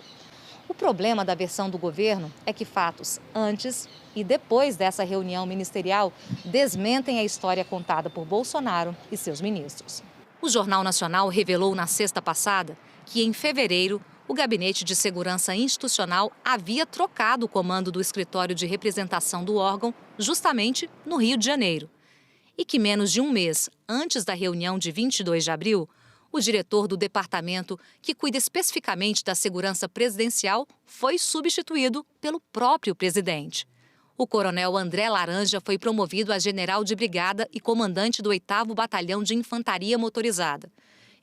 O problema da versão do governo é que fatos antes e depois dessa reunião ministerial desmentem a história contada por Bolsonaro e seus ministros. O Jornal Nacional revelou na sexta passada que, em fevereiro, o Gabinete de Segurança Institucional havia trocado o comando do escritório de representação do órgão justamente no Rio de Janeiro. E que menos de um mês antes da reunião de 22 de abril, o diretor do departamento que cuida especificamente da segurança presidencial foi substituído pelo próprio presidente. O coronel André Laranja foi promovido a general de brigada e comandante do 8º Batalhão de Infantaria Motorizada.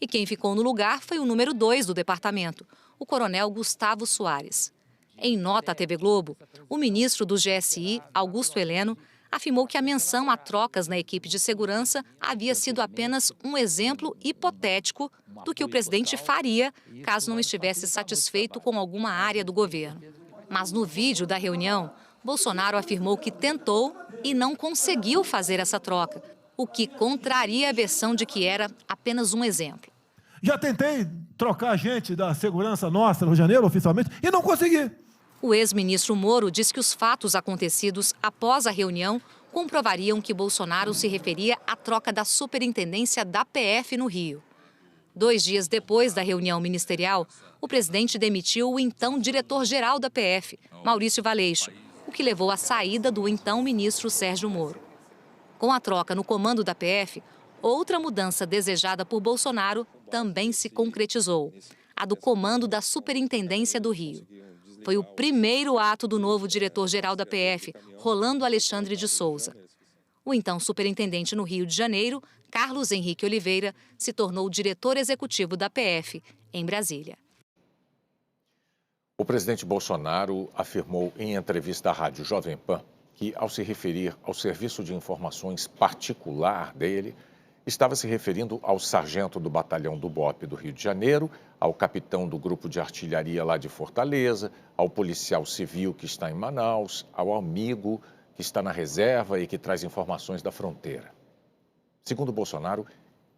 E quem ficou no lugar foi o número 2 do departamento, o coronel Gustavo Soares. Em nota à TV Globo, o ministro do GSI, Augusto Heleno, afirmou que a menção a trocas na equipe de segurança havia sido apenas um exemplo hipotético do que o presidente faria caso não estivesse satisfeito com alguma área do governo. Mas no vídeo da reunião, Bolsonaro afirmou que tentou e não conseguiu fazer essa troca, o que contraria a versão de que era apenas um exemplo. Já tentei trocar gente da segurança nossa no Rio de Janeiro, oficialmente, e não consegui. O ex-ministro Moro disse que os fatos acontecidos após a reunião comprovariam que Bolsonaro se referia à troca da superintendência da PF no Rio. 2 dias depois da reunião ministerial, o presidente demitiu o então diretor-geral da PF, Maurício Valeixo, o que levou à saída do então ministro Sérgio Moro. Com a troca no comando da PF, outra mudança desejada por Bolsonaro também se concretizou, a do comando da Superintendência do Rio. Foi o primeiro ato do novo diretor-geral da PF, Rolando Alexandre de Souza. O então superintendente no Rio de Janeiro, Carlos Henrique Oliveira, se tornou diretor executivo da PF, em Brasília. O presidente Bolsonaro afirmou em entrevista à rádio Jovem Pan que, ao se referir ao serviço de informações particular dele, estava se referindo ao sargento do batalhão do BOPE do Rio de Janeiro, ao capitão do grupo de artilharia lá de Fortaleza, ao policial civil que está em Manaus, ao amigo que está na reserva e que traz informações da fronteira. Segundo Bolsonaro,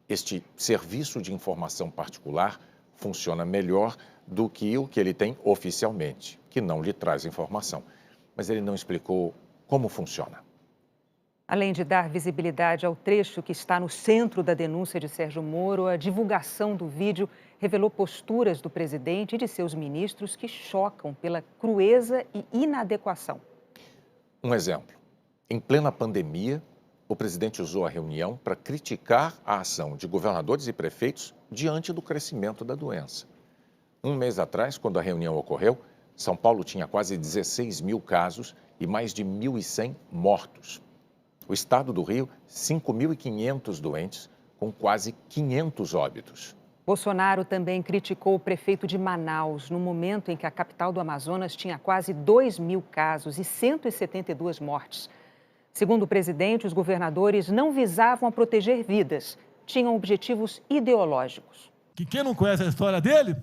este serviço de informação particular funciona melhor do que o que ele tem oficialmente, que não lhe traz informação. Mas ele não explicou como funciona. Além de dar visibilidade ao trecho que está no centro da denúncia de Sérgio Moro, a divulgação do vídeo revelou posturas do presidente e de seus ministros que chocam pela crueza e inadequação. Um exemplo. Em plena pandemia, o presidente usou a reunião para criticar a ação de governadores e prefeitos diante do crescimento da doença. Um mês atrás, quando a reunião ocorreu, São Paulo tinha quase 16 mil casos e mais de 1.100 mortos. O estado do Rio, 5.500 doentes, com quase 500 óbitos. Bolsonaro também criticou o prefeito de Manaus, no momento em que a capital do Amazonas tinha quase 2.000 casos e 172 mortes. Segundo o presidente, os governadores não visavam a proteger vidas, tinham objetivos ideológicos. Que quem não conhece a história dele,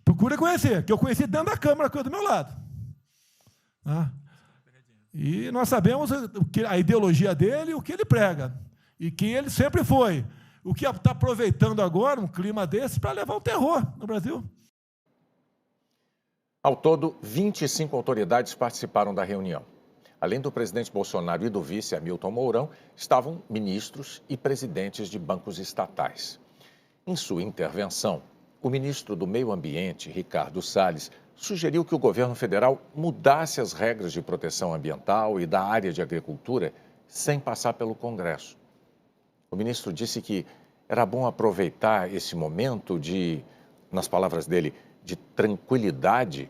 procura conhecer, que eu conheci dentro da Câmara que é do meu lado. E nós sabemos a ideologia dele e o que ele prega. E quem ele sempre foi. O que está aproveitando agora um clima desse para levar o terror no Brasil. Ao todo, 25 autoridades participaram da reunião. Além do presidente Bolsonaro e do vice Hamilton Mourão, estavam ministros e presidentes de bancos estatais. Em sua intervenção, o ministro do Meio Ambiente, Ricardo Salles, sugeriu que o governo federal mudasse as regras de proteção ambiental e da área de agricultura sem passar pelo Congresso. O ministro disse que era bom aproveitar esse momento de, nas palavras dele, de tranquilidade,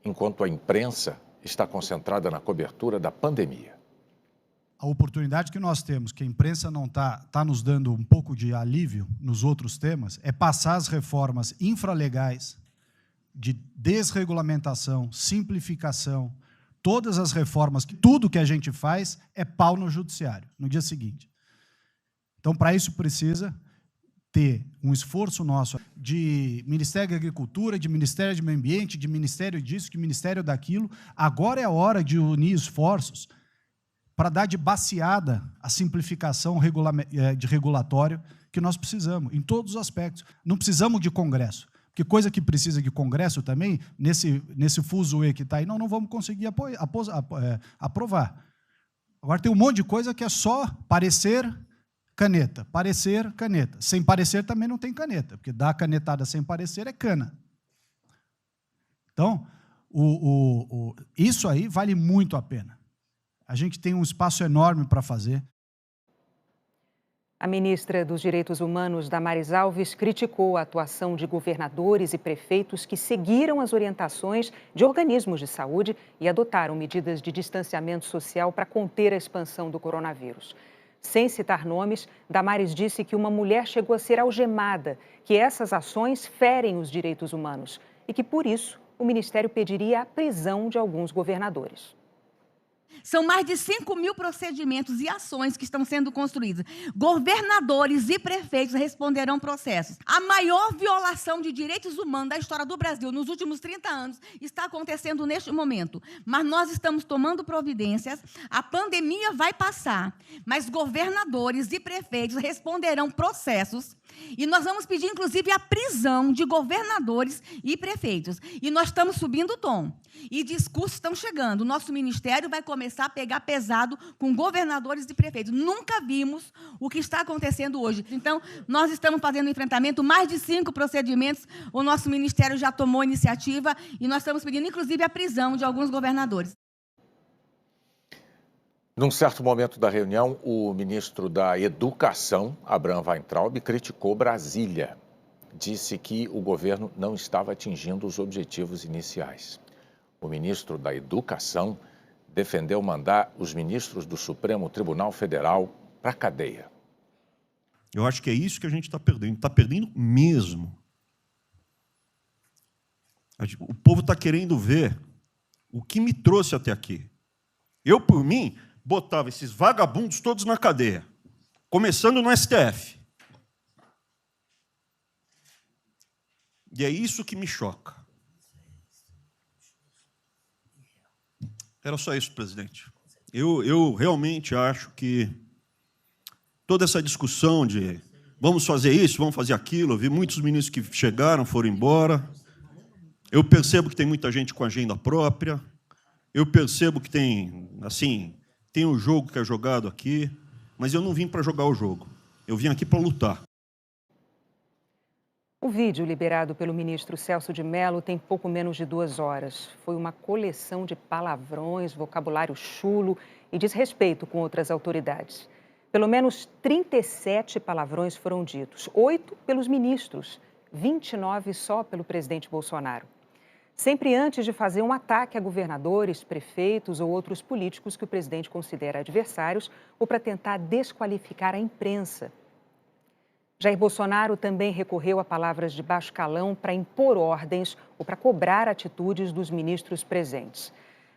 enquanto a imprensa está concentrada na cobertura da pandemia. A oportunidade que nós temos, que a imprensa não está nos dando um pouco de alívio nos outros temas, é passar as reformas infralegais de desregulamentação, simplificação, todas as reformas, tudo que a gente faz é pau no judiciário, no dia seguinte. Então, para isso precisa ter um esforço nosso de Ministério da Agricultura, de Ministério do Meio Ambiente, de Ministério disso, de Ministério daquilo. Agora é a hora de unir esforços para dar de baseada a simplificação de regulatório que nós precisamos, em todos os aspectos. Não precisamos de Congresso, porque coisa que precisa de Congresso também, nesse fuzuê que está aí, não vamos conseguir aprovar. Agora tem um monte de coisa que é só parecer, caneta, parecer, caneta. Sem parecer também não tem caneta, porque dar canetada sem parecer é cana. Então, isso aí vale muito a pena. A gente tem um espaço enorme para fazer. A ministra dos Direitos Humanos, Damares Alves, criticou a atuação de governadores e prefeitos que seguiram as orientações de organismos de saúde e adotaram medidas de distanciamento social para conter a expansão do coronavírus. Sem citar nomes, Damares disse que uma mulher chegou a ser algemada, que essas ações ferem os direitos humanos e que, por isso, o Ministério pediria a prisão de alguns governadores. São mais de 5 mil procedimentos e ações que estão sendo construídos. Governadores e prefeitos responderão processos. A maior violação de direitos humanos da história do Brasil nos últimos 30 anos está acontecendo neste momento. Mas nós estamos tomando providências, a pandemia vai passar, mas governadores e prefeitos responderão processos e nós vamos pedir, inclusive, a prisão de governadores e prefeitos. E nós estamos subindo o tom. E discursos estão chegando. O nosso ministério vai começar a pegar pesado com governadores e prefeitos. Nunca vimos o que está acontecendo hoje. Então, nós estamos fazendo um enfrentamento, mais de 5 procedimentos. O nosso ministério já tomou iniciativa e nós estamos pedindo, inclusive, a prisão de alguns governadores. Num certo momento da reunião, o ministro da Educação, Abraham Weintraub, criticou Brasília. Disse que o governo não estava atingindo os objetivos iniciais. O ministro da Educação defendeu mandar os ministros do Supremo Tribunal Federal para a cadeia. Eu acho que é isso que a gente está perdendo mesmo. O povo está querendo ver o que me trouxe até aqui. Eu, por mim, botava esses vagabundos todos na cadeia, começando no STF. E é isso que me choca. Era só isso, presidente. Eu realmente acho que toda essa discussão de vamos fazer isso, vamos fazer aquilo, eu vi muitos ministros que chegaram, foram embora. Eu percebo que tem muita gente com agenda própria. Eu percebo que tem, assim, tem um jogo que é jogado aqui, mas eu não vim para jogar o jogo. Eu vim aqui para lutar. O vídeo liberado pelo ministro Celso de Mello tem pouco menos de 2 horas. Foi uma coleção de palavrões, vocabulário chulo e desrespeito com outras autoridades. Pelo menos 37 palavrões foram ditos, 8 pelos ministros, 29 só pelo presidente Bolsonaro. Sempre antes de fazer um ataque a governadores, prefeitos ou outros políticos que o presidente considera adversários ou para tentar desqualificar a imprensa. Jair Bolsonaro também recorreu a palavras de baixo calão para impor ordens ou para cobrar atitudes dos ministros presentes.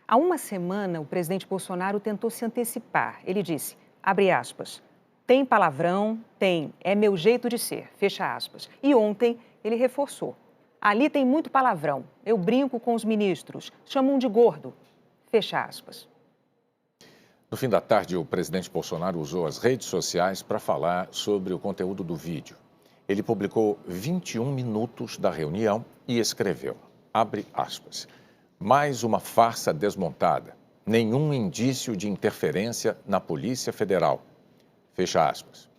Há uma semana, o presidente Bolsonaro tentou se antecipar. Ele disse, abre aspas, tem palavrão, tem, é meu jeito de ser, fecha aspas. E ontem ele reforçou. Ali tem muito palavrão, eu brinco com os ministros, chamam de gordo, fecha aspas. No fim da tarde, o presidente Bolsonaro usou as redes sociais para falar sobre o conteúdo do vídeo. Ele publicou 21 minutos da reunião e escreveu, abre aspas, mais uma farsa desmontada, nenhum indício de interferência na Polícia Federal, fecha aspas.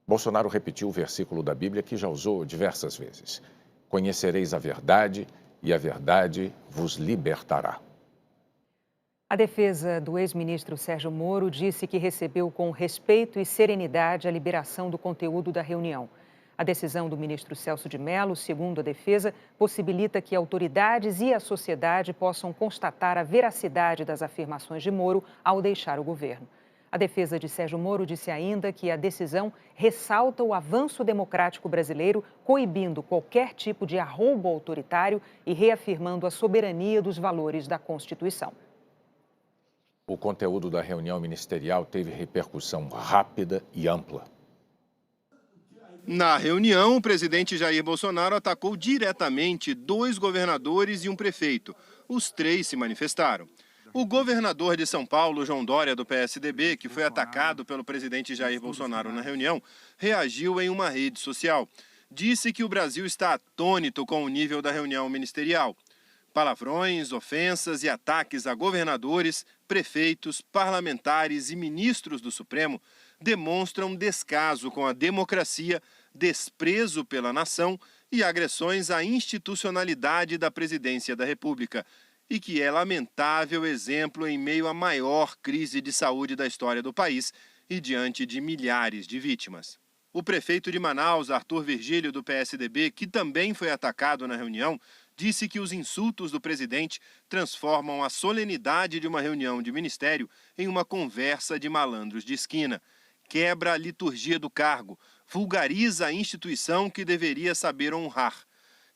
Bolsonaro repetiu o versículo da Bíblia que já usou diversas vezes. Conhecereis a verdade e a verdade vos libertará. A defesa do ex-ministro Sérgio Moro disse que recebeu com respeito e serenidade a liberação do conteúdo da reunião. A decisão do ministro Celso de Mello, segundo a defesa, possibilita que autoridades e a sociedade possam constatar a veracidade das afirmações de Moro ao deixar o governo. A defesa de Sérgio Moro disse ainda que a decisão ressalta o avanço democrático brasileiro, coibindo qualquer tipo de arroubo autoritário e reafirmando a soberania dos valores da Constituição. O conteúdo da reunião ministerial teve repercussão rápida e ampla. Na reunião, o presidente Jair Bolsonaro atacou diretamente 2 governadores e um prefeito. Os 3 se manifestaram. O governador de São Paulo, João Dória, do PSDB, que foi atacado pelo presidente Jair Bolsonaro na reunião, reagiu em uma rede social. Disse que o Brasil está atônito com o nível da reunião ministerial. Palavrões, ofensas e ataques a governadores, prefeitos, parlamentares e ministros do Supremo demonstram descaso com a democracia, desprezo pela nação e agressões à institucionalidade da presidência da República, e que é lamentável exemplo em meio à maior crise de saúde da história do país e diante de milhares de vítimas. O prefeito de Manaus, Arthur Virgílio, do PSDB, que também foi atacado na reunião, disse que os insultos do presidente transformam a solenidade de uma reunião de ministério em uma conversa de malandros de esquina. Quebra a liturgia do cargo, vulgariza a instituição que deveria saber honrar,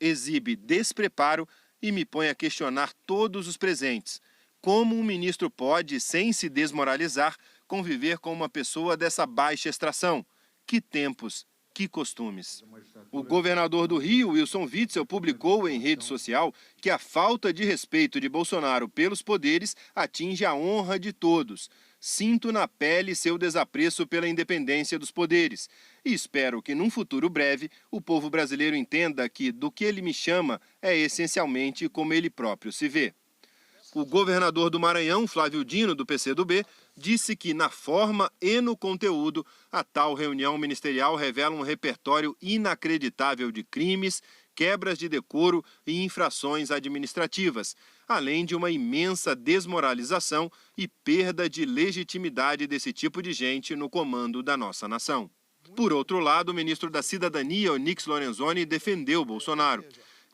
exibe despreparo e me põe a questionar todos os presentes. Como um ministro pode, sem se desmoralizar, conviver com uma pessoa dessa baixa extração? Que tempos, que costumes. O governador do Rio, Wilson Witzel, publicou em rede social que a falta de respeito de Bolsonaro pelos poderes atinge a honra de todos. Sinto na pele seu desapreço pela independência dos poderes e espero que, num futuro breve, o povo brasileiro entenda que do que ele me chama é essencialmente como ele próprio se vê. O governador do Maranhão, Flávio Dino, do PCdoB, disse que na forma e no conteúdo, a tal reunião ministerial revela um repertório inacreditável de crimes, quebras de decoro e infrações administrativas, além de uma imensa desmoralização e perda de legitimidade desse tipo de gente no comando da nossa nação. Por outro lado, o ministro da Cidadania, Onyx Lorenzoni, defendeu Bolsonaro.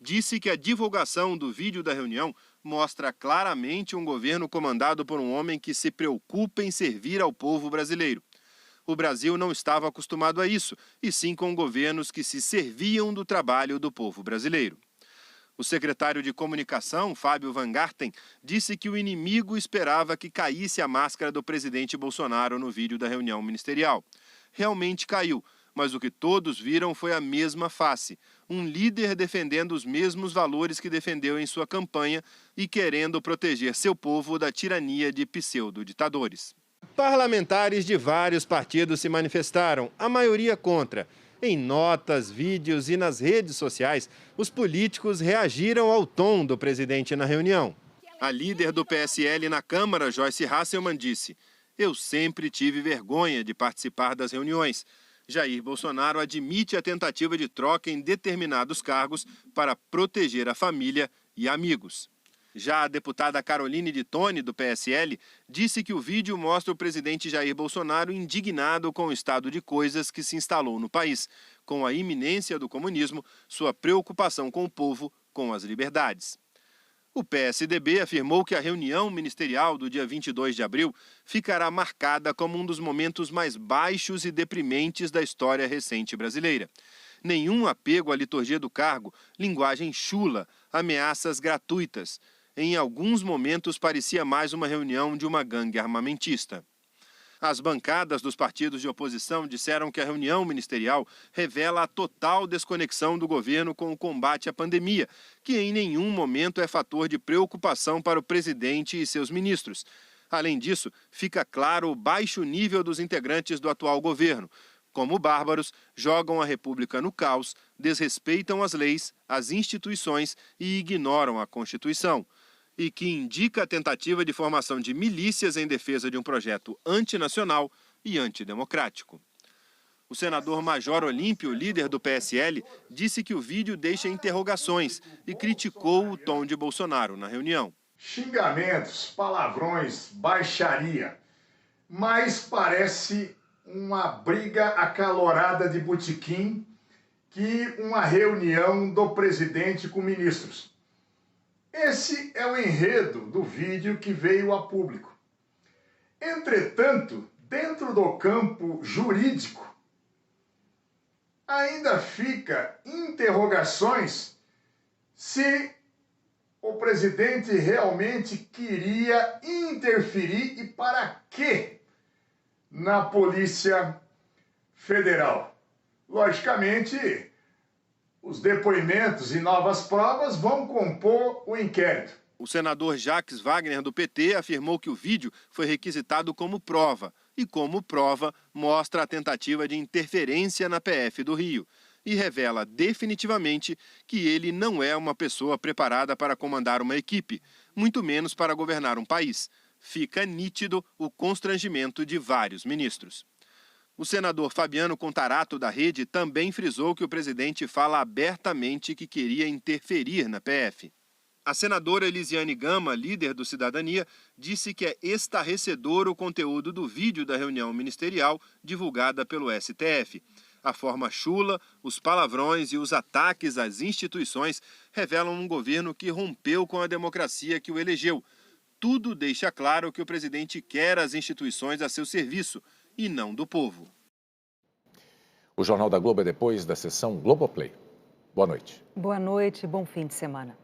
Disse que a divulgação do vídeo da reunião mostra claramente um governo comandado por um homem que se preocupa em servir ao povo brasileiro. O Brasil não estava acostumado a isso, e sim com governos que se serviam do trabalho do povo brasileiro. O secretário de Comunicação, Fábio Van Garten, disse que o inimigo esperava que caísse a máscara do presidente Bolsonaro no vídeo da reunião ministerial. Realmente caiu, mas o que todos viram foi a mesma face, um líder defendendo os mesmos valores que defendeu em sua campanha e querendo proteger seu povo da tirania de pseudo-ditadores. Parlamentares de vários partidos se manifestaram, a maioria contra. Em notas, vídeos e nas redes sociais, os políticos reagiram ao tom do presidente na reunião. A líder do PSL na Câmara, Joyce Hasselmann, disse: "Eu sempre tive vergonha de participar das reuniões. Jair Bolsonaro admite a tentativa de troca em determinados cargos para proteger a família e amigos." Já a deputada Caroline de Tone, do PSL, disse que o vídeo mostra o presidente Jair Bolsonaro indignado com o estado de coisas que se instalou no país, com a iminência do comunismo, sua preocupação com o povo, com as liberdades. O PSDB afirmou que a reunião ministerial do dia 22 de abril ficará marcada como um dos momentos mais baixos e deprimentes da história recente brasileira. Nenhum apego à liturgia do cargo, linguagem chula, ameaças gratuitas. Em alguns momentos parecia mais uma reunião de uma gangue armamentista. As bancadas dos partidos de oposição disseram que a reunião ministerial revela a total desconexão do governo com o combate à pandemia, que em nenhum momento é fator de preocupação para o presidente e seus ministros. Além disso, fica claro o baixo nível dos integrantes do atual governo. Como bárbaros, jogam a República no caos, desrespeitam as leis, as instituições e ignoram a Constituição. E que indica a tentativa de formação de milícias em defesa de um projeto antinacional e antidemocrático. O senador Major Olímpio, líder do PSL, disse que o vídeo deixa interrogações e criticou o tom de Bolsonaro na reunião. Xingamentos, palavrões, baixaria, mas parece uma briga acalorada de botequim que uma reunião do presidente com ministros. Esse é o enredo do vídeo que veio a público. Entretanto, dentro do campo jurídico, ainda fica interrogações se o presidente realmente queria interferir e para quê na Polícia Federal. Logicamente, os depoimentos e novas provas vão compor o inquérito. O senador Jacques Wagner, do PT, afirmou que o vídeo foi requisitado como prova e, como prova, mostra a tentativa de interferência na PF do Rio e revela definitivamente que ele não é uma pessoa preparada para comandar uma equipe, muito menos para governar um país. Fica nítido o constrangimento de vários ministros. O senador Fabiano Contarato, da Rede, também frisou que o presidente fala abertamente que queria interferir na PF. A senadora Elisiane Gama, líder do Cidadania, disse que é estarrecedor o conteúdo do vídeo da reunião ministerial divulgada pelo STF. A forma chula, os palavrões e os ataques às instituições revelam um governo que rompeu com a democracia que o elegeu. Tudo deixa claro que o presidente quer as instituições a seu serviço e não do povo. O Jornal da Globo é depois da sessão Globoplay. Boa noite. Boa noite, bom fim de semana.